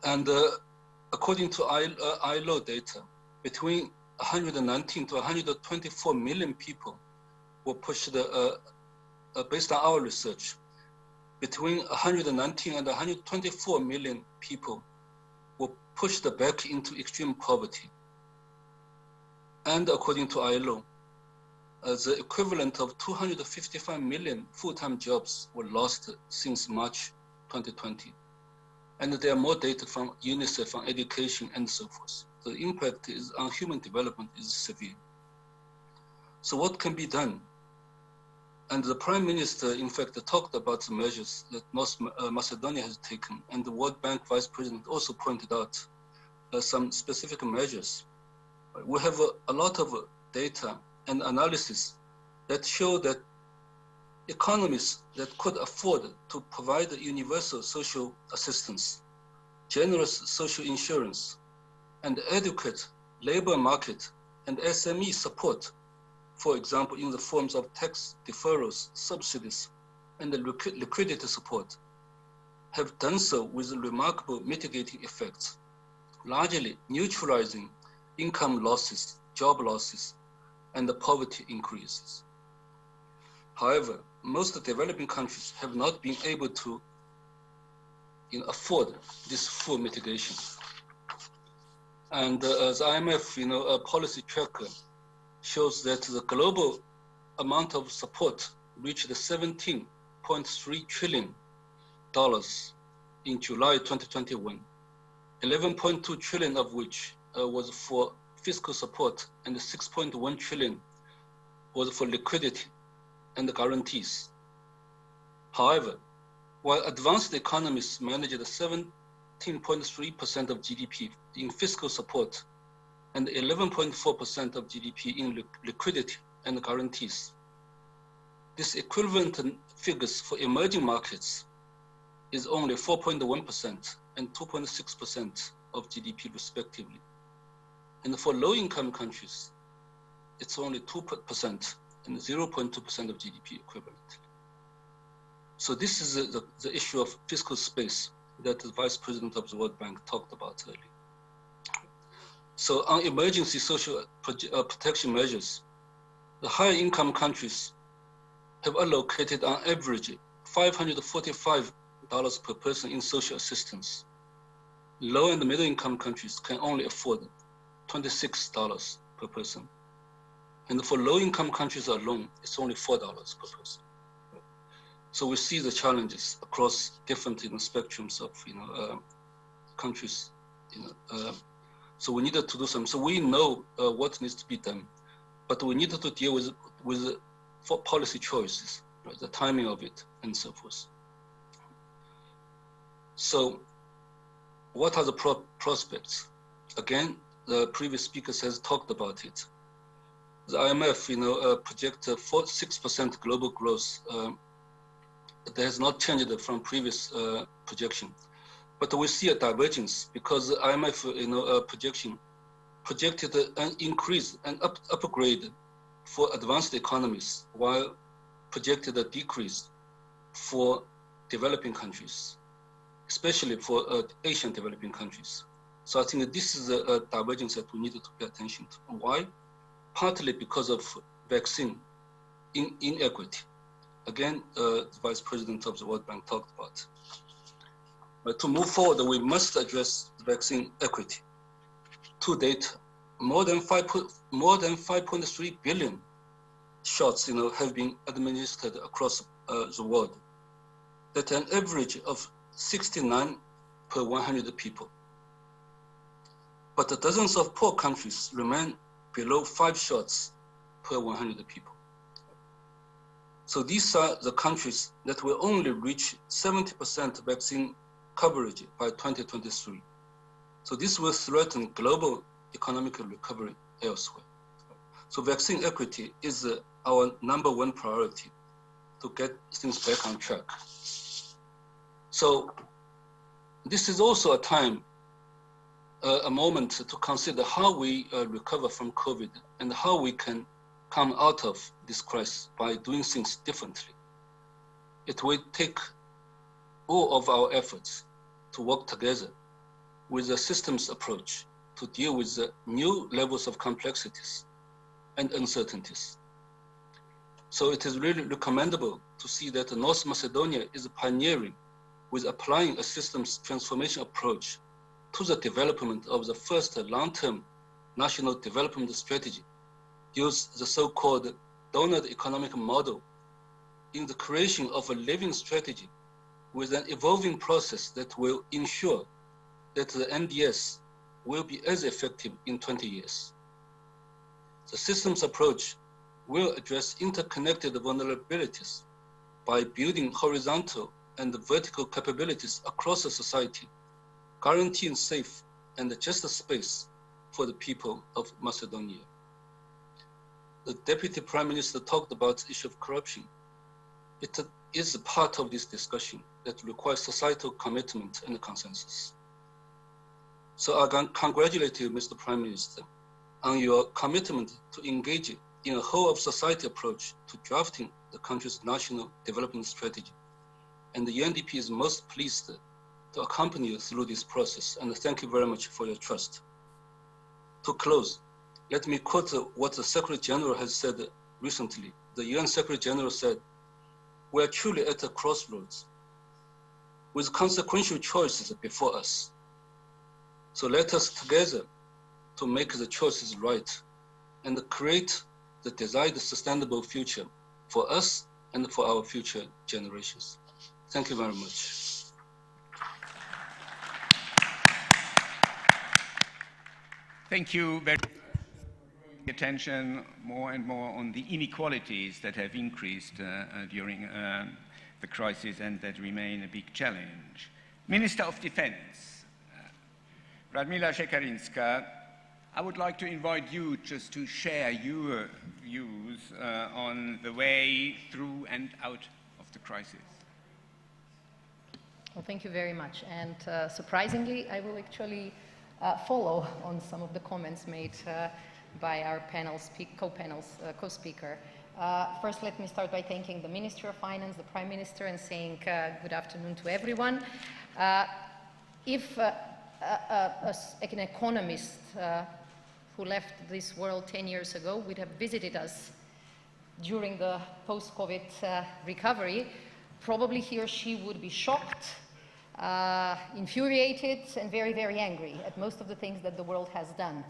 And according to ILO data, between 119 to 124 million people were pushed, based on our research, between 119 and 124 million people were pushed back into extreme poverty. And according to ILO, the equivalent of 255 million full-time jobs were lost since March 2020. And there are more data from UNICEF on education and so forth. The impact on human development is severe. So what can be done? And the Prime Minister, in fact, talked about the measures that North Macedonia has taken, and the World Bank Vice President also pointed out some specific measures. We have a lot of data and analysis that show that economies that could afford to provide universal social assistance, generous social insurance, and adequate labor market and SME support, for example, in the forms of tax deferrals, subsidies, and liquidity support, have done so with remarkable mitigating effects, largely neutralizing income losses, job losses, and the poverty increases. However, most developing countries have not been able to afford this full mitigation. And as IMF, a policy tracker shows that the global amount of support reached $17.3 trillion in July 2021, 11.2 trillion of which was for fiscal support, and 6.1 trillion was for liquidity and guarantees. However, while advanced economies managed 17.3% of GDP in fiscal support and 11.4% of GDP in liquidity and guarantees, this equivalent figures for emerging markets is only 4.1% and 2.6% of GDP respectively. And for low-income countries, it's only 2% and 0.2% of GDP equivalent. So this is the issue of fiscal space that the Vice President of the World Bank talked about earlier. So on emergency social protection measures, the higher income countries have allocated on average $545 per person in social assistance. Low and middle income countries can only afford $26 per person. And for low income countries alone, it's only $4 per person. So we see the challenges across different spectrums of countries. So we needed to do something. So we know what needs to be done, but we needed to deal with policy choices, right? The timing of it, and so forth. So, what are the prospects? Again, the previous speakers has talked about it. The IMF, project 6% global growth. That has not changed from previous projection, but we see a divergence because the IMF, projection projected an increase and upgrade for advanced economies, while projected a decrease for developing countries, especially for Asian developing countries. So I think that this is a divergence that we needed to pay attention to. Why? Partly because of vaccine inequity. Again, the Vice President of the World Bank talked about. But to move forward, we must address vaccine equity. To date, more than 5.3 billion shots, have been administered across the world. That's an average of 69 per 100 people. But the dozens of poor countries remain below 5 shots per 100 people. So these are the countries that will only reach 70% vaccine coverage by 2023. So this will threaten global economic recovery elsewhere. So vaccine equity is our #1 priority to get things back on track. So this is also a time, a moment to consider how we recover from COVID and how we can come out of this crisis by doing things differently. It will take all of our efforts to work together with a systems approach to deal with the new levels of complexities and uncertainties. So it is really recommendable to see that North Macedonia is pioneering with applying a systems transformation approach to the development of the first long-term national development strategy, use the so-called donut economic model in the creation of a living strategy with an evolving process that will ensure that the NDS will be as effective in 20 years. The systems approach will address interconnected vulnerabilities by building horizontal and vertical capabilities across the society, guaranteeing safe and just space for the people of Macedonia. The Deputy Prime Minister talked about the issue of corruption. It is a part of this discussion that requires societal commitment and consensus. So I congratulate you, Mr. Prime Minister, on your commitment to engage in a whole of society approach to drafting the country's national development strategy. And the UNDP is most pleased to accompany you through this process, and thank you very much for your trust. To close, let me quote what the Secretary General has said recently. The UN Secretary General said, "We are truly at a crossroads with consequential choices before us. So let us together to make the choices right and create the desired sustainable future for us and for our future generations." Thank you very much. Thank you very much. Attention more and more on the inequalities that have increased during the crisis and that remain a big challenge. Minister of Defense, Radmila Shekarinska, I would like to invite you just to share your views on the way through and out of the crisis. Well, thank you very much. And surprisingly, I will actually follow on some of the comments made by our co-speaker. First, let me start by thanking the Minister of Finance, the Prime Minister, and saying good afternoon to everyone. If an economist who left this world 10 years ago would have visited us during the post-COVID recovery, probably he or she would be shocked, infuriated, and very, very angry at most of the things that the world has done.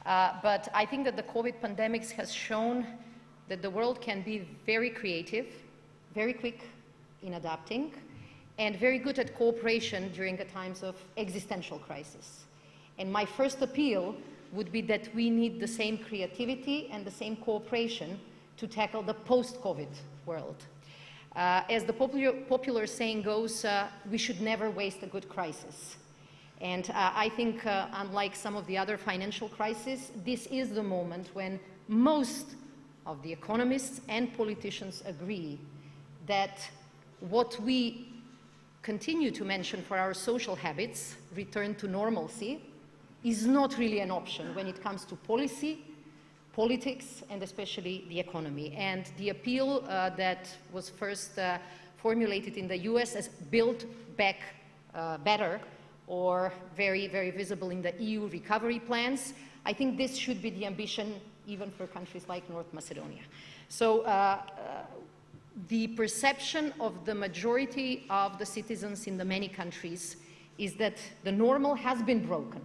But I think that the COVID pandemic has shown that the world can be very creative, very quick in adapting, and very good at cooperation during the times of existential crisis. And my first appeal would be that we need the same creativity and the same cooperation to tackle the post-COVID world. As the popular saying goes, we should never waste a good crisis. And I think, unlike some of the other financial crises, this is the moment when most of the economists and politicians agree that what we continue to mention for our social habits, return to normalcy, is not really an option when it comes to policy, politics, and especially the economy. And the appeal that was first formulated in the US as Build Back Better, or very, very visible in the EU recovery plans, I think this should be the ambition even for countries like North Macedonia. So the perception of the majority of the citizens in the many countries is that the normal has been broken.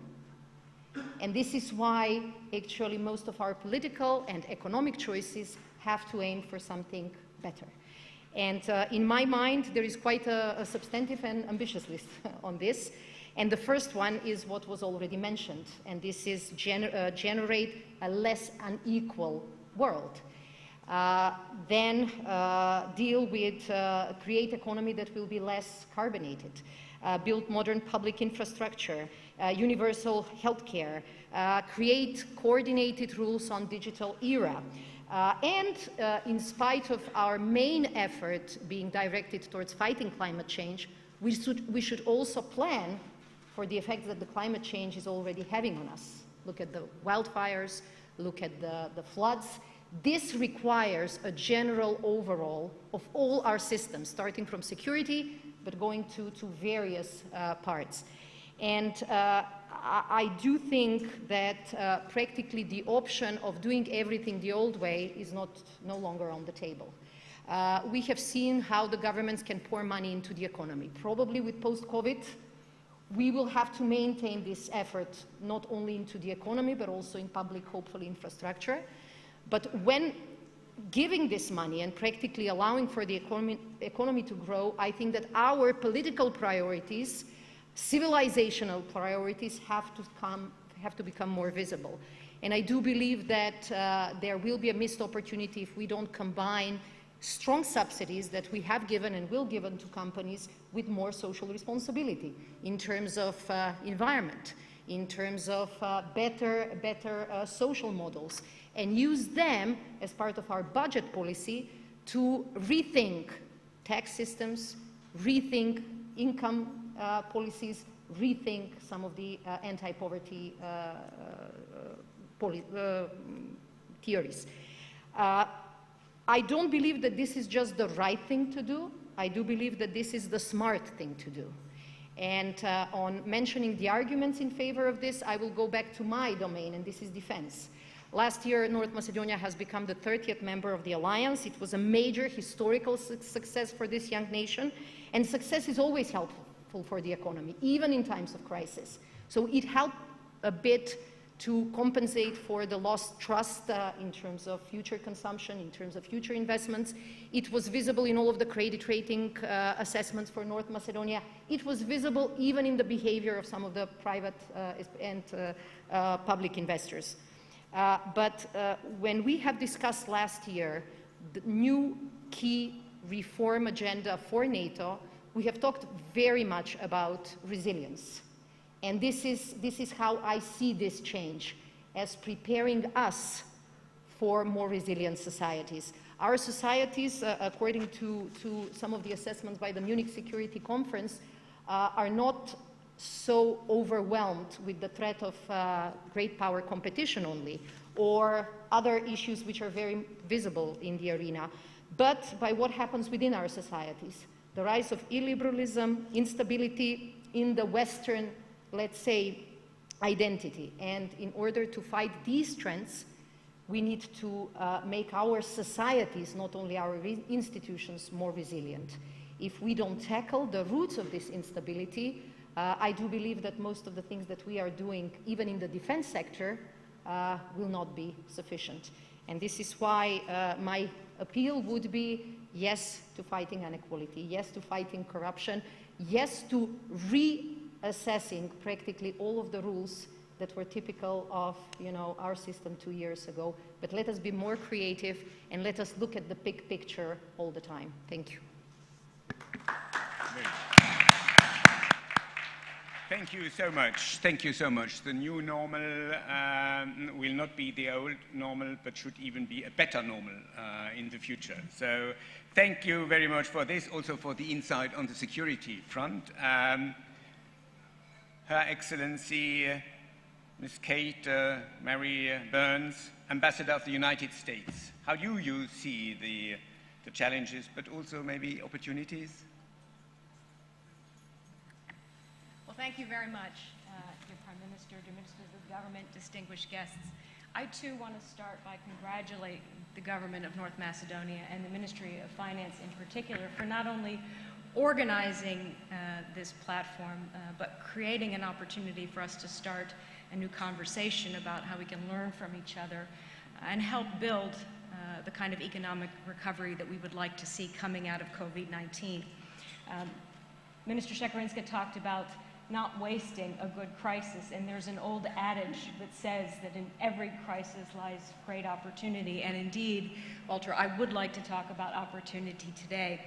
And this is why actually most of our political and economic choices have to aim for something better. And in my mind, there is quite a substantive and ambitious list on this. And the first one is what was already mentioned, and this is generate a less unequal world. Then deal with, create economy that will be less carbonated, build modern public infrastructure, universal healthcare, create coordinated rules on digital era. And in spite of our main effort being directed towards fighting climate change, we should also plan for the effects that the climate change is already having on us. Look at the wildfires, look at the floods. This requires a general overhaul of all our systems, starting from security, but going to various parts. And I do think that practically the option of doing everything the old way is no longer on the table. We have seen how the governments can pour money into the economy. Probably with post-COVID, we will have to maintain this effort not only into the economy, but also in public, hopefully, infrastructure. But when giving this money and practically allowing for the economy to grow, I think that our political priorities, civilizational priorities, have to become more visible. And I do believe that there will be a missed opportunity if we don't combine strong subsidies that we have given and will give to companies with more social responsibility in terms of environment, in terms of better social models, and use them as part of our budget policy to rethink tax systems, rethink income policies, rethink some of the anti-poverty theories. I don't believe that this is just the right thing to do. I do believe that this is the smart thing to do. And on mentioning the arguments in favor of this, I will go back to my domain, and this is defense. Last year, North Macedonia has become the 30th member of the alliance. It was a major historical success for this young nation, and success is always helpful for the economy, even in times of crisis. So it helped a bit to compensate for the lost trust in terms of future consumption, in terms of future investments. It was visible in all of the credit rating assessments for North Macedonia. It was visible even in the behavior of some of the private and public investors. But when we have discussed last year the new key reform agenda for NATO, we have talked very much about resilience. And this is how I see this change, as preparing us for more resilient societies. Our societies, according to some of the assessments by the Munich Security Conference, are not so overwhelmed with the threat of great power competition only, or other issues which are very visible in the arena, but by what happens within our societies. The rise of illiberalism, instability in the Western, let's say, identity. And in order to fight these trends, we need to make our societies, not only our institutions, more resilient. If we don't tackle the roots of this instability, I do believe that most of the things that we are doing, even in the defense sector, will not be sufficient. And this is why my appeal would be yes to fighting inequality, yes to fighting corruption, yes to reassessing practically all of the rules that were typical of, our system 2 years ago. But let us be more creative, and let us look at the big picture all the time. Thank you. Thank you so much. Thank you so much. The new normal will not be the old normal, but should even be a better normal in the future. So thank you very much for this, also for the insight on the security front. Her Excellency, Ms. Kate Mary Burns, Ambassador of the United States. How do you see the challenges, but also maybe opportunities? Well, thank you very much, dear Prime Minister, dear Ministers of Government, distinguished guests. I too want to start by congratulating the government of North Macedonia and the Ministry of Finance in particular for not only organizing this platform, but creating an opportunity for us to start a new conversation about how we can learn from each other and help build the kind of economic recovery that we would like to see coming out of COVID-19. Minister Shekerinska talked about not wasting a good crisis, and there's an old adage that says that in every crisis lies great opportunity, and indeed, Walter, I would like to talk about opportunity today.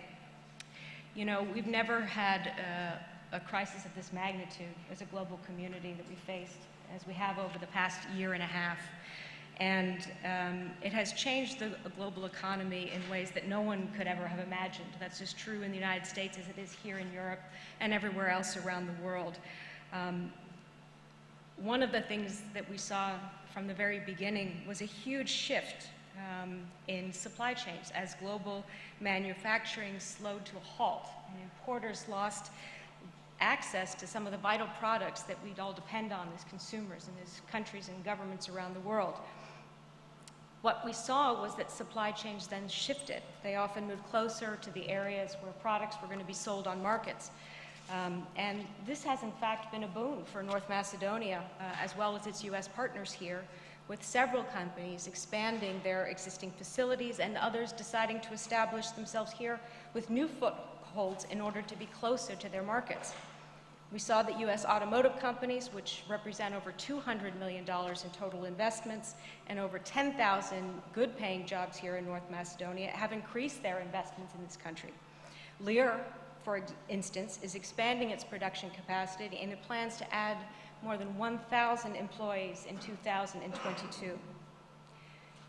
We've never had a crisis of this magnitude as a global community that we faced as we have over the past year and a half. And it has changed the global economy in ways that no one could ever have imagined. That's as true in the United States as it is here in Europe and everywhere else around the world. One of the things that we saw from the very beginning was a huge shift in supply chains as global manufacturing slowed to a halt and importers lost access to some of the vital products that we'd all depend on as consumers and as countries and governments around the world. What we saw was that supply chains then shifted. They often moved closer to the areas where products were going to be sold on markets. And this has in fact been a boon for North Macedonia, as well as its US partners here, with several companies expanding their existing facilities and others deciding to establish themselves here with new footholds in order to be closer to their markets. We saw that U.S. automotive companies, which represent over $200 million in total investments and over 10,000 good-paying jobs here in North Macedonia, have increased their investments in this country. Lear, for instance, is expanding its production capacity and it plans to add more than 1,000 employees in 2022.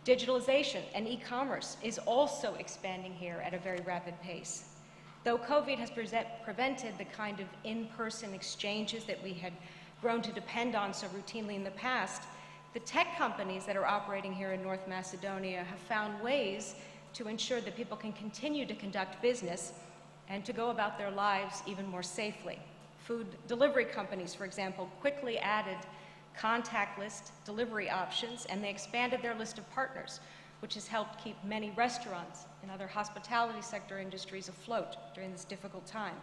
Digitalization and e-commerce is also expanding here at a very rapid pace. Though COVID has prevented the kind of in-person exchanges that we had grown to depend on so routinely in the past, the tech companies that are operating here in North Macedonia have found ways to ensure that people can continue to conduct business and to go about their lives even more safely. Food delivery companies, for example, quickly added contactless delivery options, and they expanded their list of partners, which has helped keep many restaurants and other hospitality sector industries afloat during this difficult time.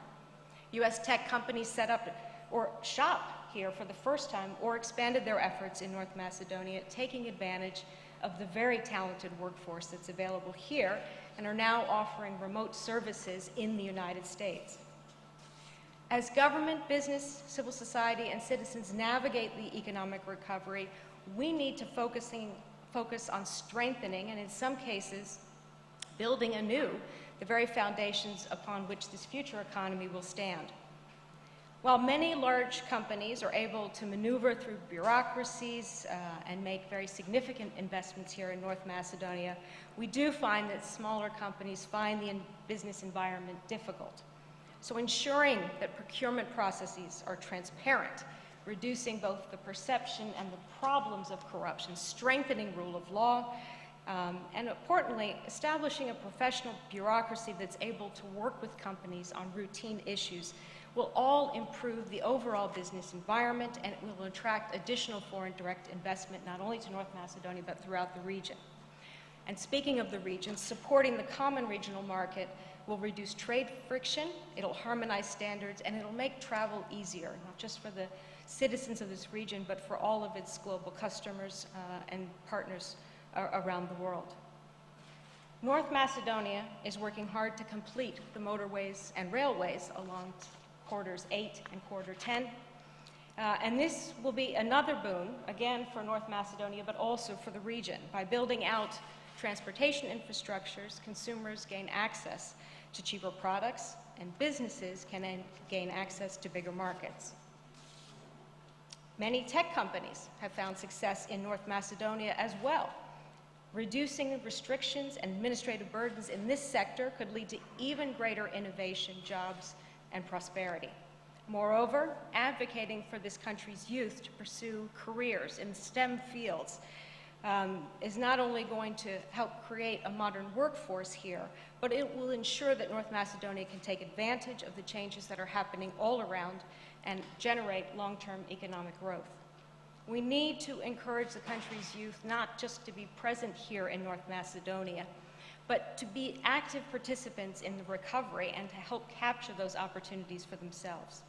U.S. tech companies set up or shop here for the first time or expanded their efforts in North Macedonia, taking advantage of the very talented workforce that's available here and are now offering remote services in the United States. As government, business, civil society, and citizens navigate the economic recovery, we need to focus on strengthening and, in some cases, building anew the very foundations upon which this future economy will stand. While many large companies are able to maneuver through bureaucracies and make very significant investments here in North Macedonia, we do find that smaller companies find the business environment difficult. So ensuring that procurement processes are transparent, reducing both the perception and the problems of corruption, strengthening rule of law, and importantly, establishing a professional bureaucracy that's able to work with companies on routine issues will all improve the overall business environment, and it will attract additional foreign direct investment not only to North Macedonia but throughout the region. And speaking of the region, supporting the common regional market will reduce trade friction, it'll harmonize standards, and it'll make travel easier, not just for the citizens of this region, but for all of its global customers and partners around the world. North Macedonia is working hard to complete the motorways and railways along Corridors 8 and Corridor 10. And this will be another boon, again, for North Macedonia, but also for the region. By building out transportation infrastructures, consumers gain access to cheaper products, and businesses can gain access to bigger markets. Many tech companies have found success in North Macedonia as well. Reducing restrictions and administrative burdens in this sector could lead to even greater innovation, jobs, and prosperity. Moreover, advocating for this country's youth to pursue careers in STEM fields is not only going to help create a modern workforce here, but it will ensure that North Macedonia can take advantage of the changes that are happening all around and generate long-term economic growth. We need to encourage the country's youth not just to be present here in North Macedonia, but to be active participants in the recovery and to help capture those opportunities for themselves.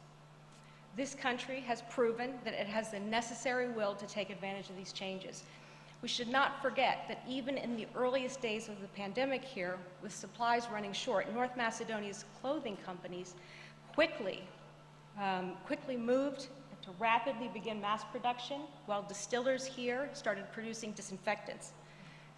This country has proven that it has the necessary will to take advantage of these changes. We should not forget that even in the earliest days of the pandemic here, with supplies running short, North Macedonia's clothing companies quickly moved to rapidly begin mass production, while distillers here started producing disinfectants.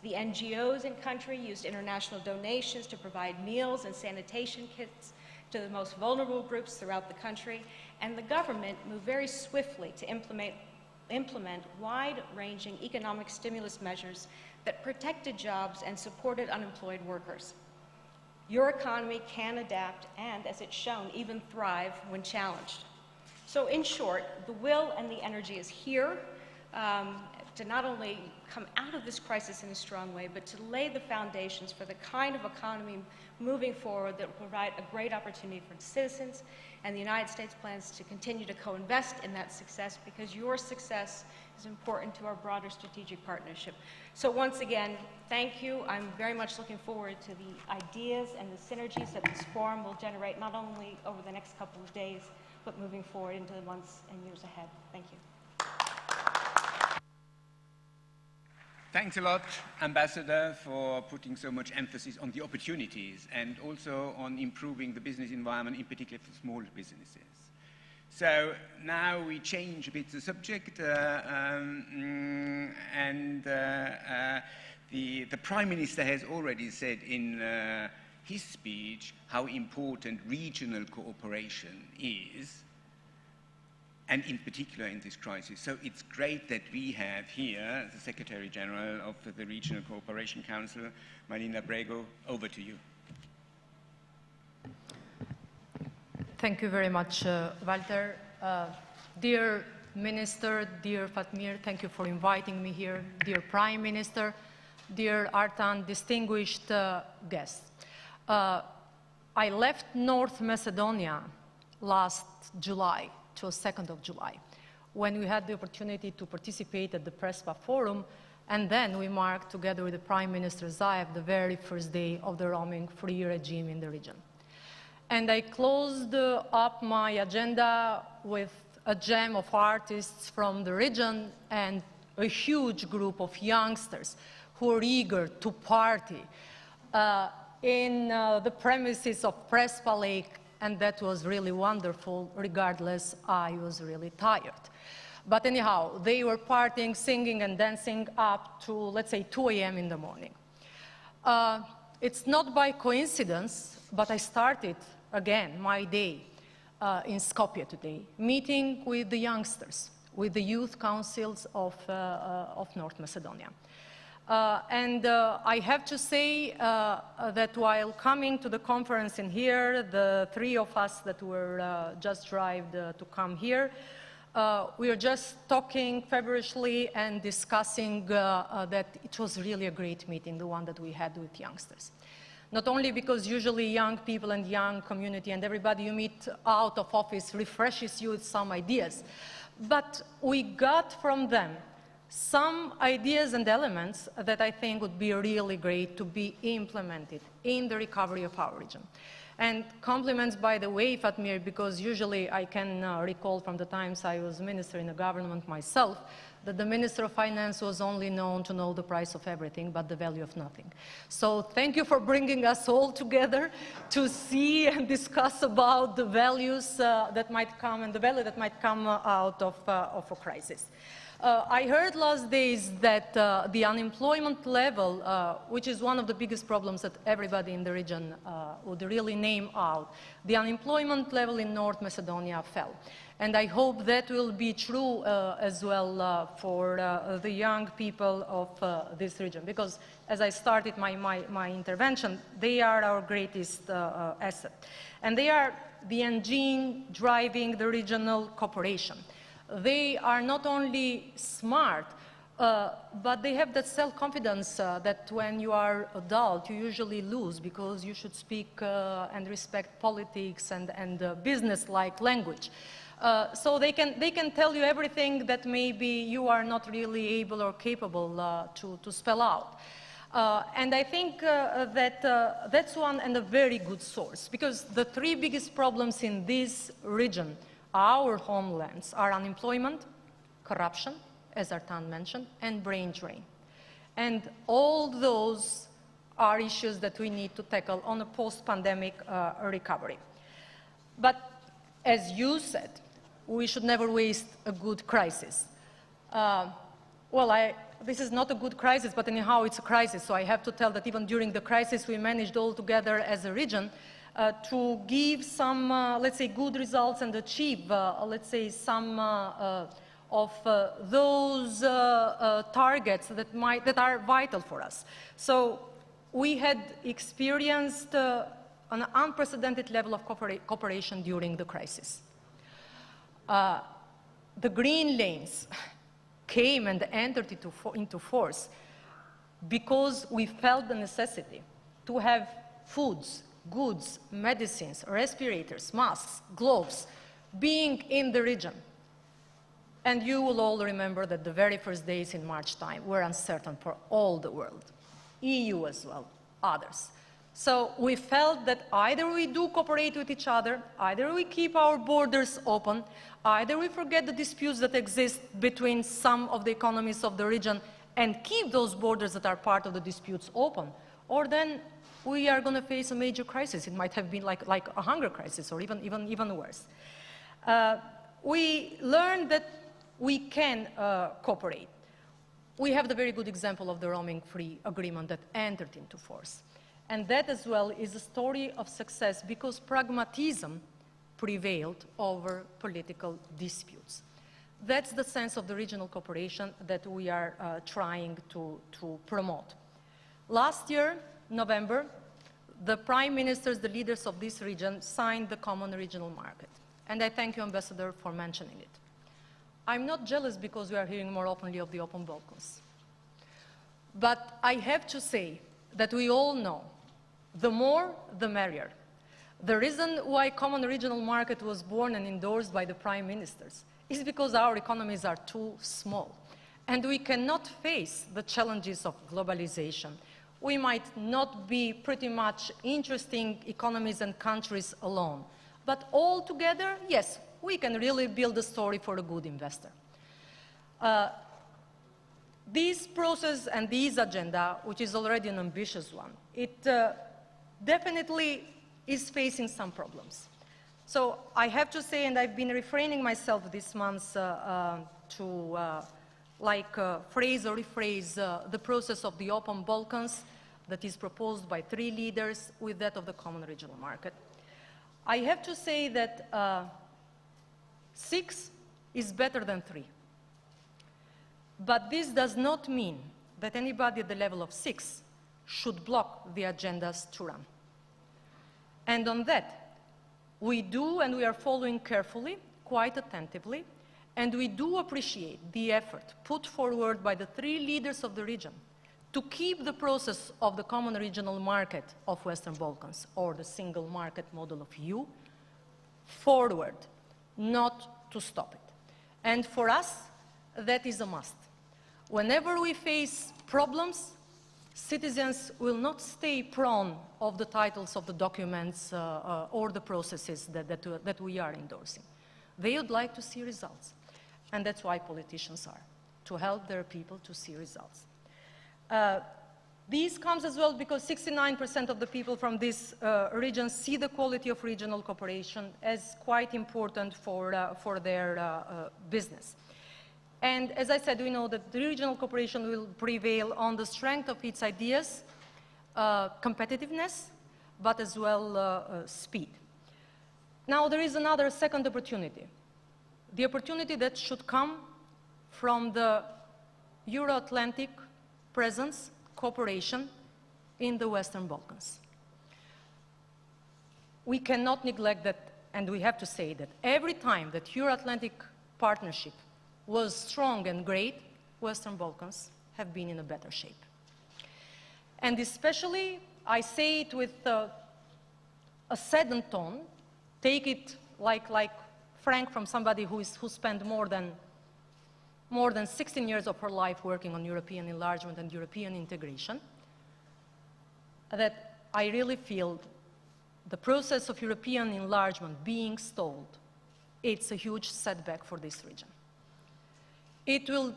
The NGOs in country used international donations to provide meals and sanitation kits to the most vulnerable groups throughout the country, and the government moved very swiftly to implement wide-ranging economic stimulus measures that protected jobs and supported unemployed workers. Your economy can adapt and, as it's shown, even thrive when challenged. So in short, the will and the energy is here to not only come out of this crisis in a strong way, but to lay the foundations for the kind of economy moving forward that will provide a great opportunity for citizens, and the United States plans to continue to co-invest in that success because your success is important to our broader strategic partnership. So once again, thank you. I'm very much looking forward to the ideas and the synergies that this forum will generate, not only over the next couple of days, but moving forward into the months and years ahead. Thank you. Thanks a lot, Ambassador, for putting so much emphasis on the opportunities and also on improving the business environment, in particular for small businesses. So now we change a bit the subject, the Prime Minister has already said in his speech how important regional cooperation is, and in particular in this crisis. So it's great that we have here the Secretary General of the Regional Cooperation Council, Marina Brego. Over to you. Thank you very much, Walter. Dear Minister, dear Fatmir, thank you for inviting me here. Dear Prime Minister, dear Artan, distinguished guests. I left North Macedonia last July, to 2nd of July, when we had the opportunity to participate at the Prespa Forum, and then we marked, together with the Prime Minister Zaev, the very first day of the roaming-free regime in the region. And I closed up my agenda with a jam of artists from the region and a huge group of youngsters who are eager to party in the premises of Prespa Lake, and that was really wonderful. Regardless, I was really tired. But anyhow, they were partying, singing and dancing up to, let's say, 2 a.m. in the morning. It's not by coincidence, but I started again my day in Skopje today, meeting with the youngsters, with the youth councils of North Macedonia. I have to say that while coming to the conference in here, the three of us that were just arrived to come here, we were just talking feverishly and discussing that it was really a great meeting, the one that we had with youngsters. Not only because usually young people and young community and everybody you meet out of office refreshes you with some ideas, but we got from them some ideas and elements that I think would be really great to be implemented in the recovery of our region. And compliments, by the way, Fatmir, because usually I can recall from the times I was minister in the government myself, that the Minister of Finance was only known to know the price of everything but the value of nothing. So thank you for bringing us all together to see and discuss about the values that might come and the value that might come out of a crisis. I heard last days that the unemployment level, which is one of the biggest problems that everybody in the region would really name out, the unemployment level in North Macedonia fell. And I hope that will be true as well for the young people of this region, because as I started my intervention, they are our greatest asset. And they are the engine driving the regional cooperation. They are not only smart, but they have that self-confidence that when you are adult, you usually lose because you should speak and respect politics and business-like language. So they can tell you everything that maybe you are not really able or capable to spell out. And I think that that's one and a very good source, because the three biggest problems in this region, our homelands, are unemployment, corruption, as Artan mentioned, and brain drain. And all those are issues that we need to tackle on a post-pandemic recovery. But as you said, we should never waste a good crisis. This is not a good crisis, but anyhow, it's a crisis. So I have to tell that even during the crisis, we managed all together as a region to give some, let's say, good results and achieve, let's say, some of those targets that are vital for us. So we had experienced an unprecedented level of cooperation during the crisis. The green lanes came and entered into force because we felt the necessity to have foods, goods, medicines, respirators, masks, gloves, being in the region. And you will all remember that the very first days in March time were uncertain for all the world, EU as well, others. So we felt that either we do cooperate with each other, either we keep our borders open, either we forget the disputes that exist between some of the economies of the region and keep those borders that are part of the disputes open, or then we are going to face a major crisis. It might have been like a hunger crisis or even worse. we learned that we can cooperate. We have the very good example of the roaming-free agreement that entered into force. And that as well is a story of success because pragmatism prevailed over political disputes. That's the sense of the regional cooperation that we are trying to promote. Last year, November, the prime ministers, the leaders of this region, signed the Common Regional Market. And I thank you, Ambassador, for mentioning it. I'm not jealous because we are hearing more openly of the Open Balkans. But I have to say that we all know the more, the merrier. The reason why Common Regional Market was born and endorsed by the prime ministers is because our economies are too small. And we cannot face the challenges of globalization. We might not be pretty much interesting economies and countries alone. But all together, yes, we can really build a story for a good investor. This process and this agenda, which is already an ambitious one, it definitely is facing some problems. So I have to say, and I've been refraining myself this month to phrase or rephrase the process of the Open Balkans that is proposed by 3 leaders with that of the Common Regional Market. I have to say that 6 is better than 3. But this does not mean that anybody at the level of 6 should block the agendas to run. And on that, we do, and we are following carefully, quite attentively, and we do appreciate the effort put forward by the 3 leaders of the region to keep the process of the Common Regional Market of Western Balkans, or the single market model of EU, forward, not to stop it. And for us, that is a must. Whenever we face problems, citizens will not stay prone of the titles of the documents or the processes that we are endorsing. They would like to see results. And that's why politicians are, to help their people to see results. This comes as well because 69% of the people from this region see the quality of regional cooperation as quite important for their business. And as I said, we know that the regional cooperation will prevail on the strength of its ideas, competitiveness, but as well speed. Now there is another second opportunity. The opportunity that should come from the Euro-Atlantic presence, cooperation in the Western Balkans. We cannot neglect that, and we have to say that every time that Euro-Atlantic partnership was strong and great, Western Balkans have been in a better shape. And especially, I say it with a saddened tone, take it like Frank from somebody who spent more than 16 years of her life working on European enlargement and European integration, that I really feel the process of European enlargement being stalled, it's a huge setback for this region. It will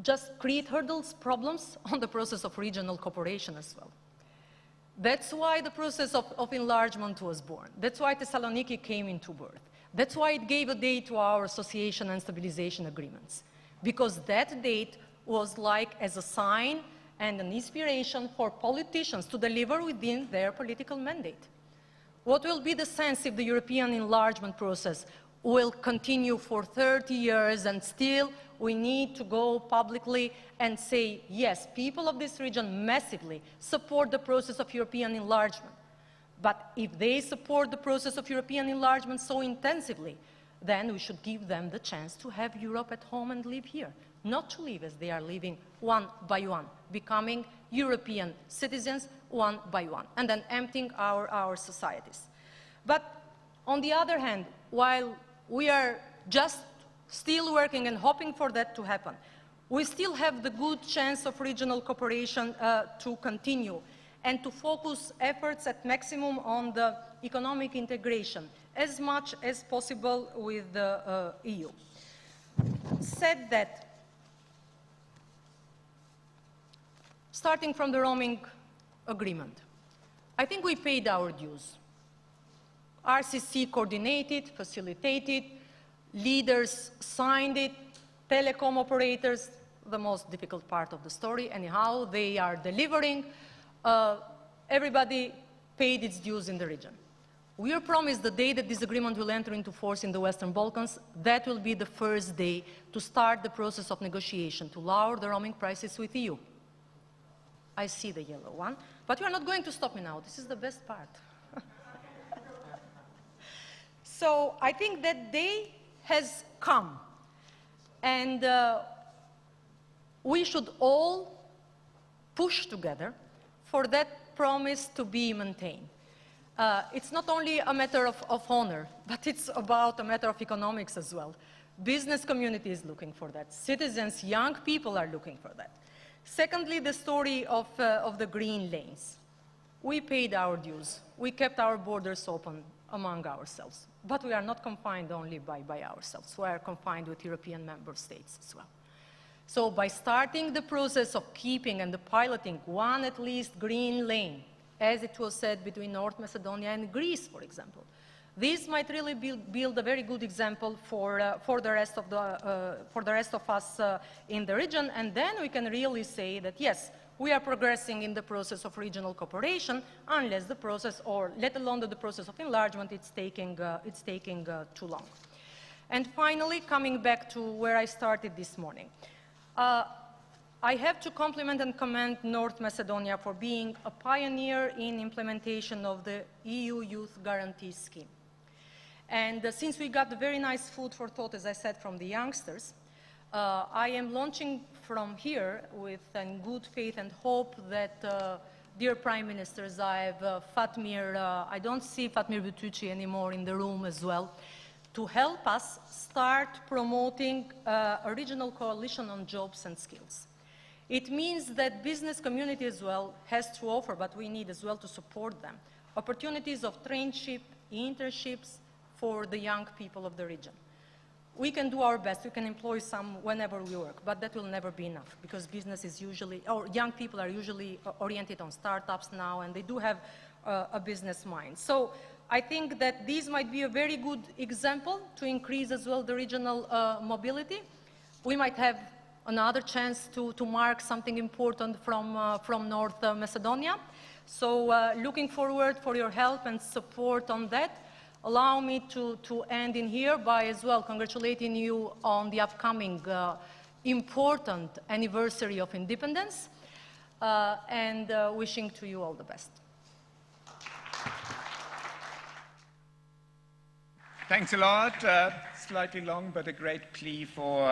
just create hurdles, problems on the process of regional cooperation as well. That's why the process of enlargement was born. That's why Thessaloniki came into birth. That's why it gave a date to our association and stabilization agreements, because that date was like as a sign and an inspiration for politicians to deliver within their political mandate. What will be the sense if the European enlargement process will continue for 30 years and still we need to go publicly and say, yes, people of this region massively support the process of European enlargement. But if they support the process of European enlargement so intensively, then we should give them the chance to have Europe at home and live here, not to live as they are living one by one, becoming European citizens one by one, and then emptying our societies. But on the other hand, while we are just still working and hoping for that to happen, we still have the good chance of regional cooperation to continue and to focus efforts at maximum on the economic integration as much as possible with the EU. Said that, starting from the roaming agreement, I think we paid our dues. RCC coordinated, facilitated, leaders signed it, telecom operators, the most difficult part of the story. Anyhow, they are delivering. Everybody paid its dues in the region. We are promised the day that this agreement will enter into force in the Western Balkans, that will be the first day to start the process of negotiation to lower the roaming prices with EU. I see the yellow one, but you are not going to stop me now. This is the best part. So I think that day has come, and we should all push together for that promise to be maintained. It's not only a matter of honor, but it's about a matter of economics as well. Business community is looking for that. Citizens, young people are looking for that. Secondly, the story of the green lanes. We paid our dues. We kept our borders open among ourselves. But we are not confined only by ourselves. We are confined with European member states as well. So by starting the process of keeping and the piloting one at least green lane, as it was said between North Macedonia and Greece, for example, this might really build a very good example for the rest of us in the region, and then we can really say that yes, we are progressing in the process of regional cooperation, unless the process, or let alone the process of enlargement, it's taking too long. And finally, coming back to where I started this morning, I have to compliment and commend North Macedonia for being a pioneer in implementation of the EU Youth Guarantee Scheme. And since we got the very nice food for thought, as I said, from the youngsters, I am launching from here with good faith and hope that dear Prime Minister Zaev, Fatmir, I don't see Fatmir Butuci anymore in the room as well, to help us start promoting a regional coalition on jobs and skills. It means that business community as well has to offer, but we need as well to support them, opportunities of traineeship, internships for the young people of the region. We can do our best, we can employ some whenever we work, but that will never be enough because business is usually, or young people are usually oriented on startups now and they do have a business mind. So I think that this might be a very good example to increase as well the regional mobility. We might have another chance to mark something important from North Macedonia. So looking forward for your help and support on that. Allow me to end in here by as well congratulating you on the upcoming important anniversary of independence and wishing to you all the best. Thanks a lot. Slightly long, but a great plea for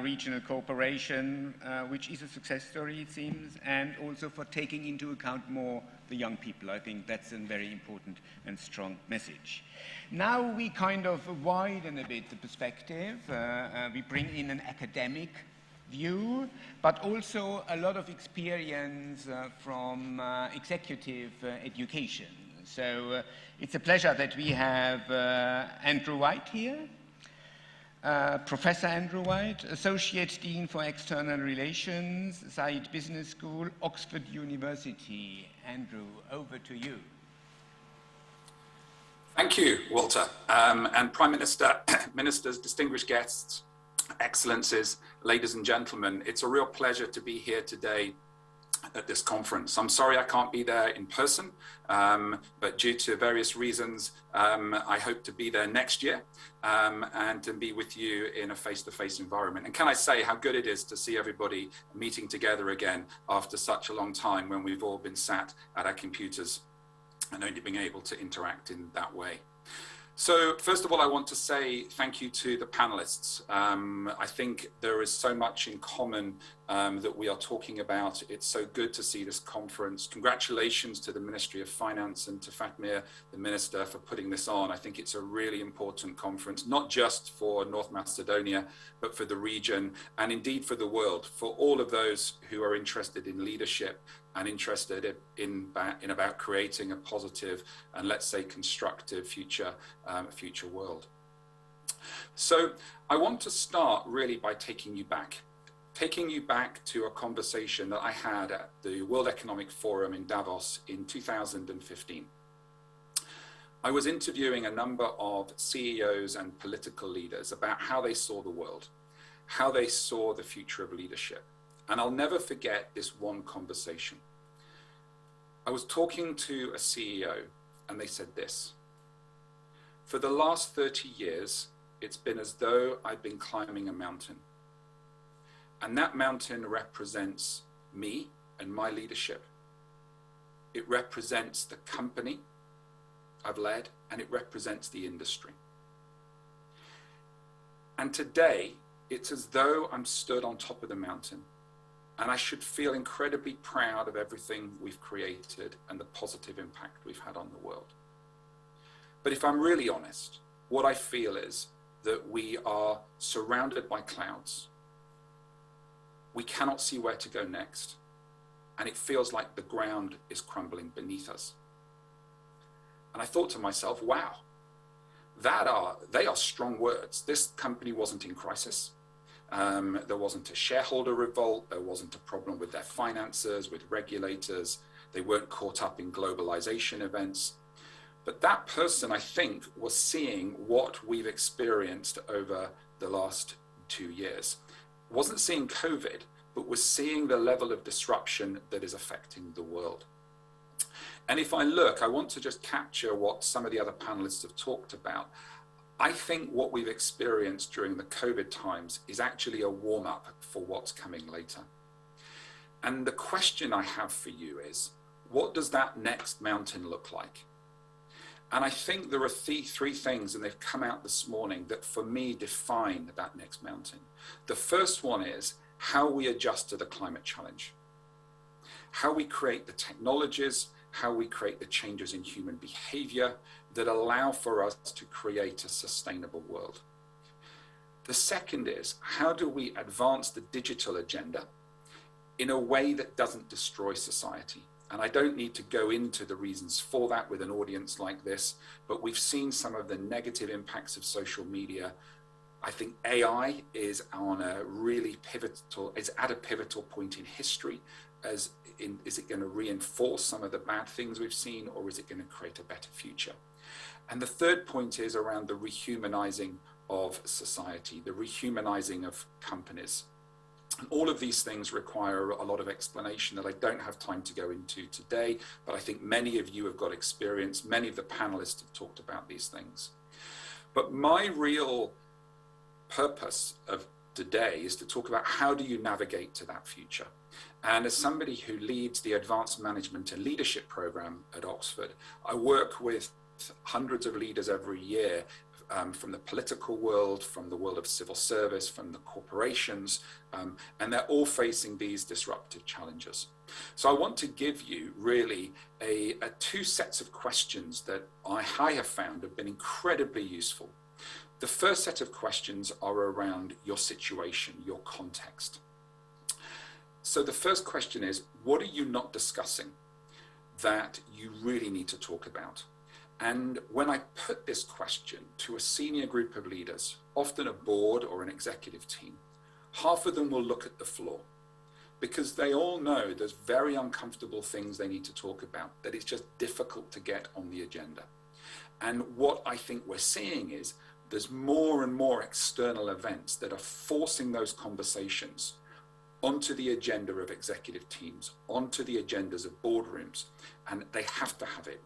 regional cooperation, which is a success story, it seems, and also for taking into account more the young people. I think that's a very important and strong message. Now we kind of widen a bit the perspective. We bring in an academic view, but also a lot of experience from executive education. So it's a pleasure that we have Andrew White here. Professor Andrew White, Associate Dean for External Relations, Said Business School, Oxford University. Andrew, over to you. Thank you, Walter. And Prime Minister, Ministers, distinguished guests, Excellencies, ladies and gentlemen, it's a real pleasure to be here today at this conference. I'm sorry I can't be there in person, but due to various reasons, I hope to be there next year and to be with you in a face-to-face environment. And can I say how good it is to see everybody meeting together again after such a long time when we've all been sat at our computers and only being able to interact in that way. So first of all, I want to say thank you to the panelists. I think there is so much in common that we are talking about. It's so good to see this conference. Congratulations to the Ministry of Finance and to Fatmir, the Minister, for putting this on. I think it's a really important conference, not just for North Macedonia, but for the region and indeed for the world, for all of those who are interested in leadership and interested in about creating a positive and, let's say, constructive future world. So I want to start really by taking you back to a conversation that I had at the World Economic Forum in Davos in 2015. I was interviewing a number of CEOs and political leaders about how they saw the world, how they saw the future of leadership. And I'll never forget this one conversation. I was talking to a CEO and they said this: for the last 30 years, it's been as though I've been climbing a mountain. And that mountain represents me and my leadership. It represents the company I've led, and it represents the industry. And today, it's as though I'm stood on top of the mountain, and I should feel incredibly proud of everything we've created and the positive impact we've had on the world. But if I'm really honest, what I feel is that we are surrounded by clouds. We cannot see where to go next, and it feels like the ground is crumbling beneath us. And I thought to myself, wow, they are strong words. This company wasn't in crisis. There wasn't a shareholder revolt. There wasn't a problem with their finances, with regulators. They weren't caught up in globalization events. But that person, I think, was seeing what we've experienced over the last 2 years. Wasn't seeing COVID, but was seeing the level of disruption that is affecting the world. And if I look, I want to just capture what some of the other panelists have talked about. I think what we've experienced during the COVID times is actually a warm-up for what's coming later. And the question I have for you is, what does that next mountain look like? And I think there are three things, and they've come out this morning, that for me define that next mountain. The first one is how we adjust to the climate challenge, how we create the technologies, how we create the changes in human behavior that allow for us to create a sustainable world. The second is, how do we advance the digital agenda in a way that doesn't destroy society? And I don't need to go into the reasons for that with an audience like this, but we've seen some of the negative impacts of social media. I think AI is on a really is at a pivotal point in history. Is it going to reinforce some of the bad things we've seen, or is it going to create a better future? And the third point is around the rehumanizing of society, the rehumanizing of companies. And all of these things require a lot of explanation that I don't have time to go into today, but I think many of you have got experience. Many of the panelists have talked about these things. But my real purpose of today is to talk about how do you navigate to that future. And as somebody who leads the Advanced Management and Leadership program at Oxford, I work with hundreds of leaders every year from the political world, from the world of civil service, from the corporations, and they're all facing these disruptive challenges. So I want to give you really two sets of questions that I have found have been incredibly useful. The first set of questions are around your situation, your context. So the first question is, what are you not discussing that you really need to talk about? And when I put this question to a senior group of leaders, often a board or an executive team, half of them will look at the floor because they all know there's very uncomfortable things they need to talk about, that it's just difficult to get on the agenda. And what I think we're seeing is there's more and more external events that are forcing those conversations onto the agenda of executive teams, onto the agendas of boardrooms, and they have to have it.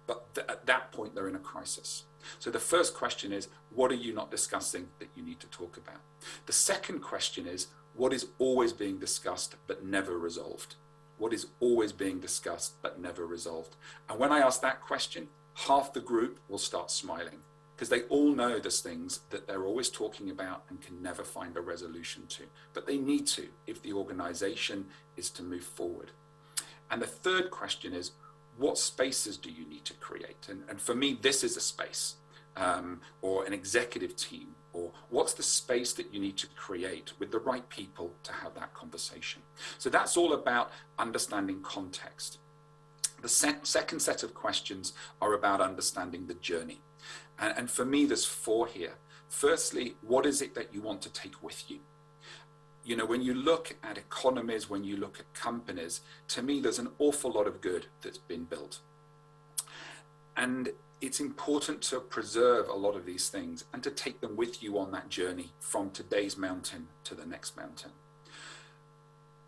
But at that point, they're in a crisis. So the first question is, what are you not discussing that you need to talk about? The second question is, what is always being discussed but never resolved? What is always being discussed but never resolved? And when I ask that question, half the group will start smiling because they all know there's things that they're always talking about and can never find a resolution to. But they need to if the organization is to move forward. And the third question is, what spaces do you need to create? And for me, this is a space, or an executive team, or what's the space that you need to create with the right people to have that conversation? So that's all about understanding context. The second set of questions are about understanding the journey. And for me, there's four here. Firstly, what is it that you want to take with you? You know, when you look at economies, when you look at companies, to me, there's an awful lot of good that's been built. And it's important to preserve a lot of these things and to take them with you on that journey from today's mountain to the next mountain.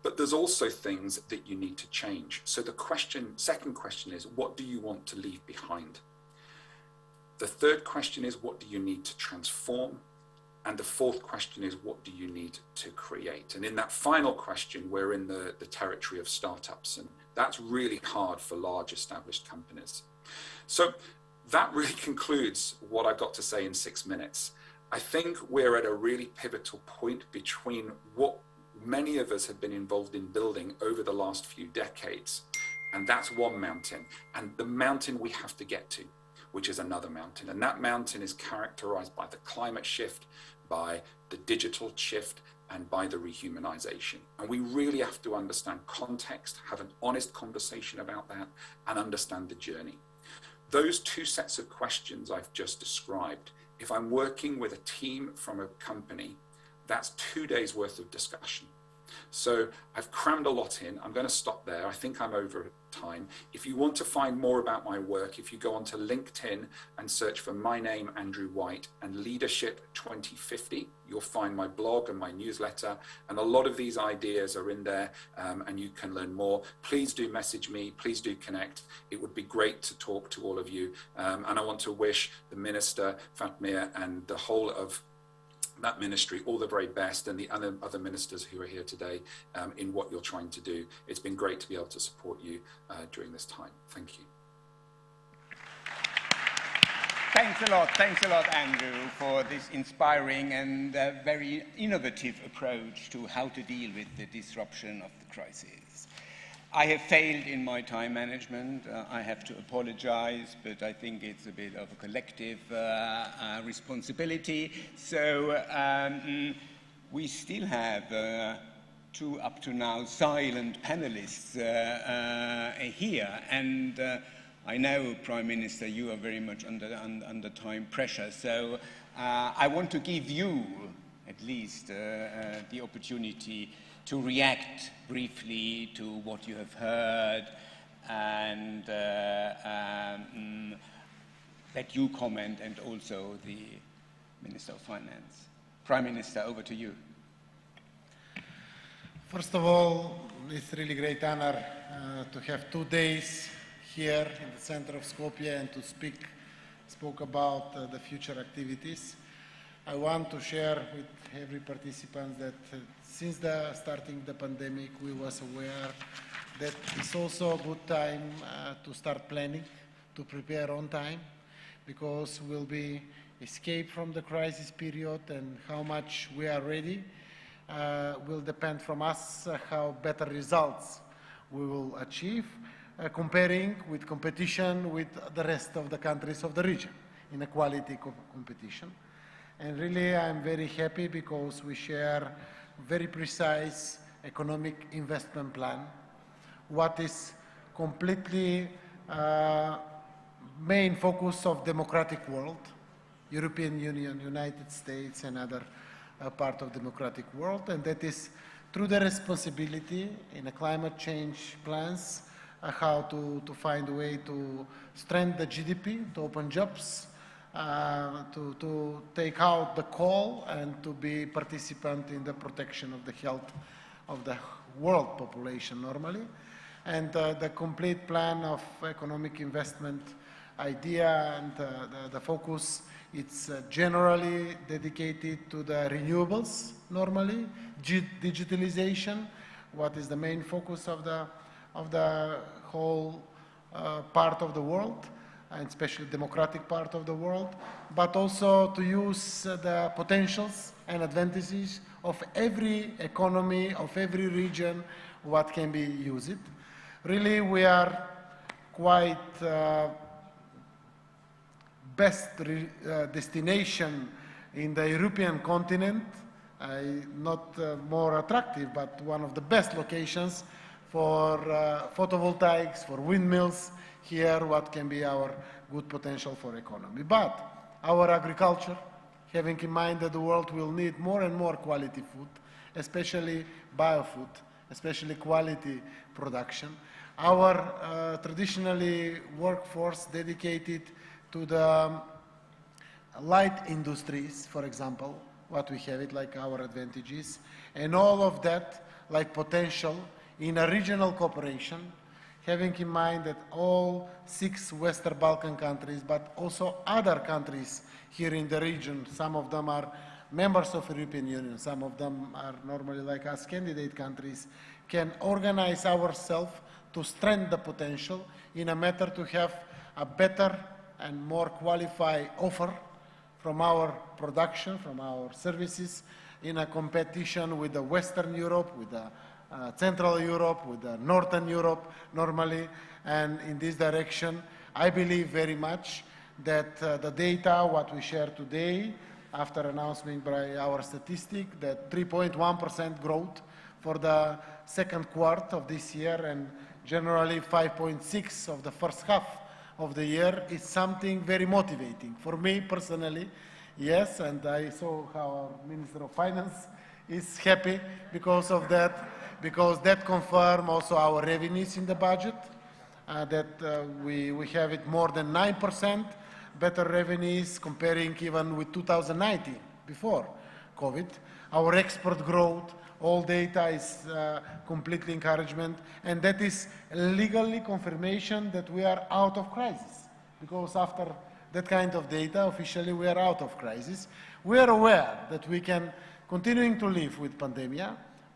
But there's also things that you need to change. So the second question is, what do you want to leave behind? The third question is, what do you need to transform? And the fourth question is, what do you need to create? And in that final question, we're in the territory of startups, and that's really hard for large established companies. So that really concludes what I've got to say in 6 minutes. I think we're at a really pivotal point between what many of us have been involved in building over the last few decades, and that's one mountain, and the mountain we have to get to, which is another mountain. And that mountain is characterized by the climate shift, by the digital shift, and by the rehumanization. And we really have to understand context, have an honest conversation about that, and understand the journey. Those two sets of questions I've just described, if I'm working with a team from a company, that's 2 days worth of discussion. So I've crammed a lot in. I'm going to stop there. I think I'm over time. If you want to find more about my work, if you go onto LinkedIn and search for my name, Andrew White, and Leadership 2050, you'll find my blog and my newsletter. And a lot of these ideas are in there, and you can learn more. Please do message me. Please do connect. It would be great to talk to all of you. And I want to wish the Minister, Fatmir, and the whole of that ministry all the very best, and the other ministers who are here today in what you're trying to do. It's been great to be able to support you during this time. Thank you. Thanks a lot, Andrew, for this inspiring and very innovative approach to how to deal with the disruption of the crisis. I have failed in my time management. I have to apologize, but I think it's a bit of a collective responsibility. So we still have 2 up to now silent panelists here. And I know, Prime Minister, you are very much under time pressure. So I want to give you at least the opportunity to react briefly to what you have heard, and let you comment, and also the Minister of Finance. Prime Minister, over to you. First of all, it's really great honor to have 2 days here in the center of Skopje and to spoke about the future activities. I want to share with every participant that since the starting the pandemic, we was aware that it's also a good time to start planning, to prepare on time, because we'll be escape from the crisis period, and how much we are ready will depend from us how better results we will achieve, comparing with competition with the rest of the countries of the region in a quality competition. And really, I'm very happy because we share very precise economic investment plan, what is completely main focus of democratic world, European Union, United States, and other part of democratic world, and that is through the responsibility in a climate change plans, how to find a way to strengthen the GDP, to open jobs, to take out the coal, and to be participant in the protection of the health of the world population normally. And the complete plan of economic investment idea and the focus, it's generally dedicated to the renewables normally, digitalization, what is the main focus of the whole part of the world, and especially democratic part of the world, but also to use the potentials and advantages of every economy, of every region, what can be used. Really, we are quite best destination in the European continent, not more attractive, but one of the best locations for photovoltaics, for windmills. Here, what can be our good potential for economy. But our agriculture, having in mind that the world will need more and more quality food, especially biofood, especially quality production. Our traditionally workforce dedicated to the light industries, for example, what we have it like our advantages, and all of that like potential in a regional cooperation, having in mind that all 6 Western Balkan countries, but also other countries here in the region, some of them are members of the European Union, some of them are normally like us candidate countries, can organize ourselves to strengthen the potential in a matter to have a better and more qualified offer from our production, from our services, in a competition with the Western Europe, with the Central Europe, with the Northern Europe normally, and in this direction, I believe very much that the data, what we share today, after announcement by our statistic, that 3.1% growth for the second quarter of this year and generally 5.6% of the first half of the year is something very motivating. For me personally, yes, and I saw how our Minister of Finance is happy because of that, because that confirms also our revenues in the budget, that we have it more than 9% better revenues comparing even with 2019, before COVID. Our export growth, all data is completely encouragement, and that is legally confirmation that we are out of crisis, because after that kind of data, officially we are out of crisis. We are aware that we can continuing to live with pandemic,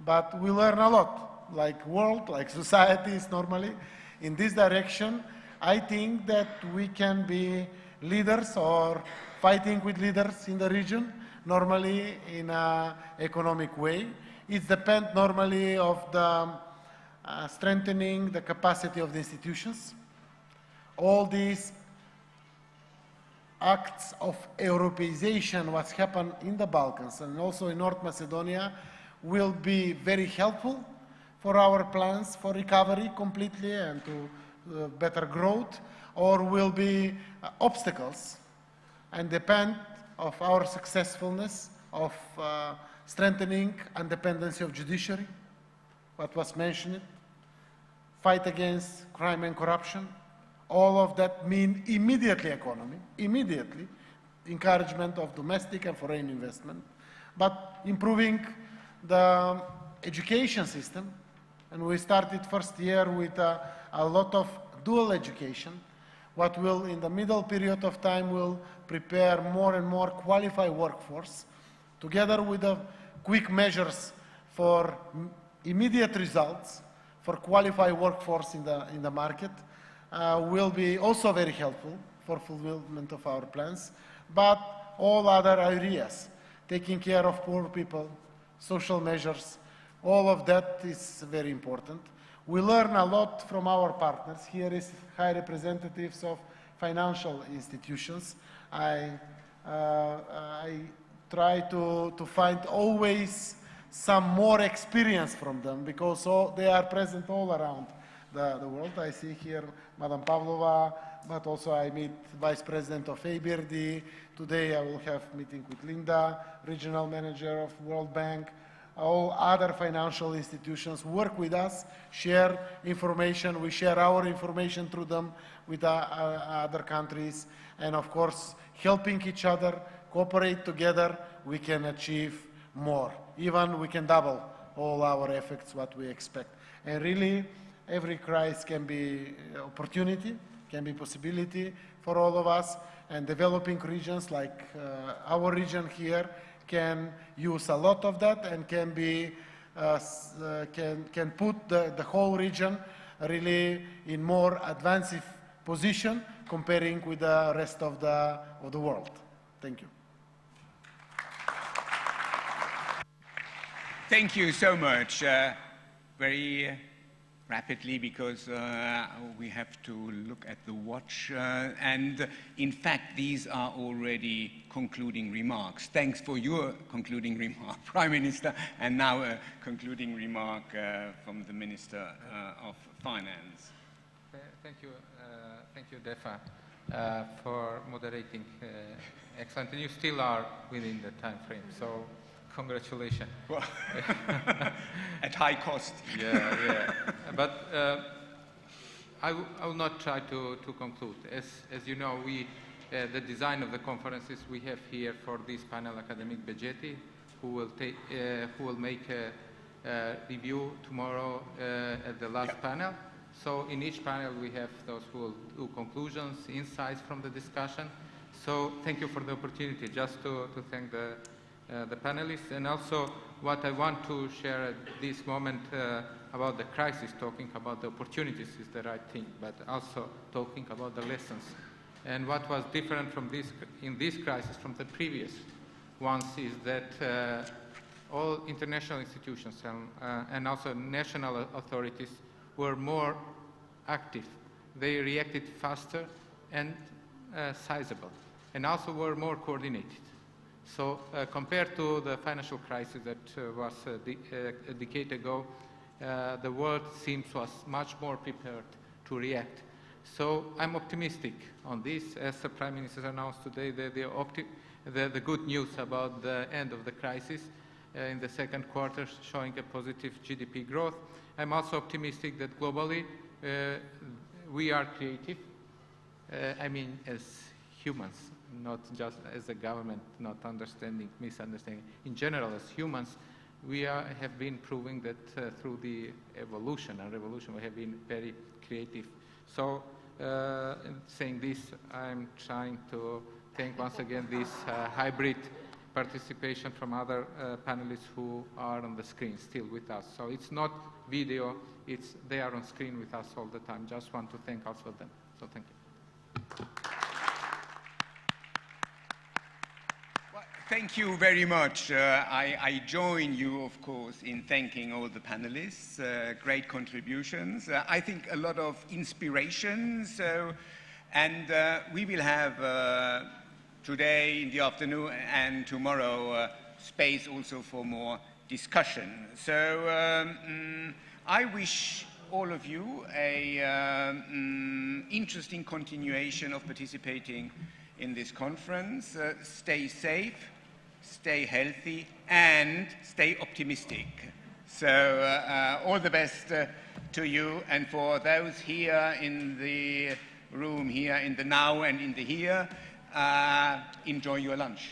but we learn a lot, like world, like societies normally. In this direction, I think that we can be leaders or fighting with leaders in the region, normally in an economic way. It depends normally of the strengthening the capacity of the institutions. All these acts of Europeization, what's happened in the Balkans and also in North Macedonia, will be very helpful for our plans for recovery completely and to better growth, or will be obstacles and depend of our successfulness of strengthening independence of judiciary, what was mentioned, fight against crime and corruption. All of that mean immediately economy, immediately encouragement of domestic and foreign investment, but improving the education system. And we started first year with a lot of dual education, what will in the middle period of time will prepare more and more qualified workforce, together with the quick measures for immediate results for qualified workforce in the market, will be also very helpful for fulfillment of our plans, but all other areas, taking care of poor people, social measures, all of that is very important. We learn a lot from our partners. Here is high representatives of financial institutions. I try to find always some more experience from them, because they are present all around the world. I see here Madam Pavlova, but also I meet Vice President of ABRD. Today I will have meeting with Linda, Regional Manager of World Bank. All other financial institutions work with us, share information. We share our information through them with other countries. And of course, helping each other, cooperate together, we can achieve more. Even we can double all our efforts, what we expect. And really, every crisis can be opportunity, can be possibility for all of us. And developing regions like our region here can use a lot of that and can be can put the whole region really in more advanced position comparing with the rest of the world. Thank you. Thank you so much. Very rapidly, because we have to look at the watch. And in fact, these are already concluding remarks. Thanks for your concluding remark, Prime Minister. And now a concluding remark from the Minister of Finance. Thank you, Defa, for moderating. Excellent. And you still are within the time frame. So congratulations. Well, at high cost. Yeah. But I will not try to conclude. As you know, we the design of the conferences we have here for this panel, Academic Begeti, who will make a review tomorrow at the last panel. So in each panel we have those who will do conclusions, insights from the discussion. So thank you for the opportunity just to thank the panelists. And also what I want to share at this moment about the crisis, talking about the opportunities is the right thing, but also talking about the lessons. And what was different from in this crisis from the previous ones is that all international institutions and also national authorities were more active. They reacted faster and sizable, and also were more coordinated. So compared to the financial crisis that was a decade ago, the world was much more prepared to react. So I'm optimistic on this, as the Prime Minister announced today, the good news about the end of the crisis in the second quarter, showing a positive GDP growth. I'm also optimistic that globally we are creative. I mean, as humans, not just as a government, not misunderstanding. In general, as humans, we have been proving that through the evolution and revolution, we have been very creative. So, saying this, I'm trying to thank once again this hybrid participation from other panelists who are on the screen still with us. So it's not video, they are on screen with us all the time. Just want to thank also them. So thank you. Thank you very much. I join you, of course, in thanking all the panelists. Great contributions. I think a lot of inspiration. And we will have today in the afternoon and tomorrow space also for more discussion. So I wish all of you a interesting continuation of participating in this conference. Stay safe, stay healthy, and stay optimistic. So all the best to you, and for those here in the room, here in the now and in the here, enjoy your lunch.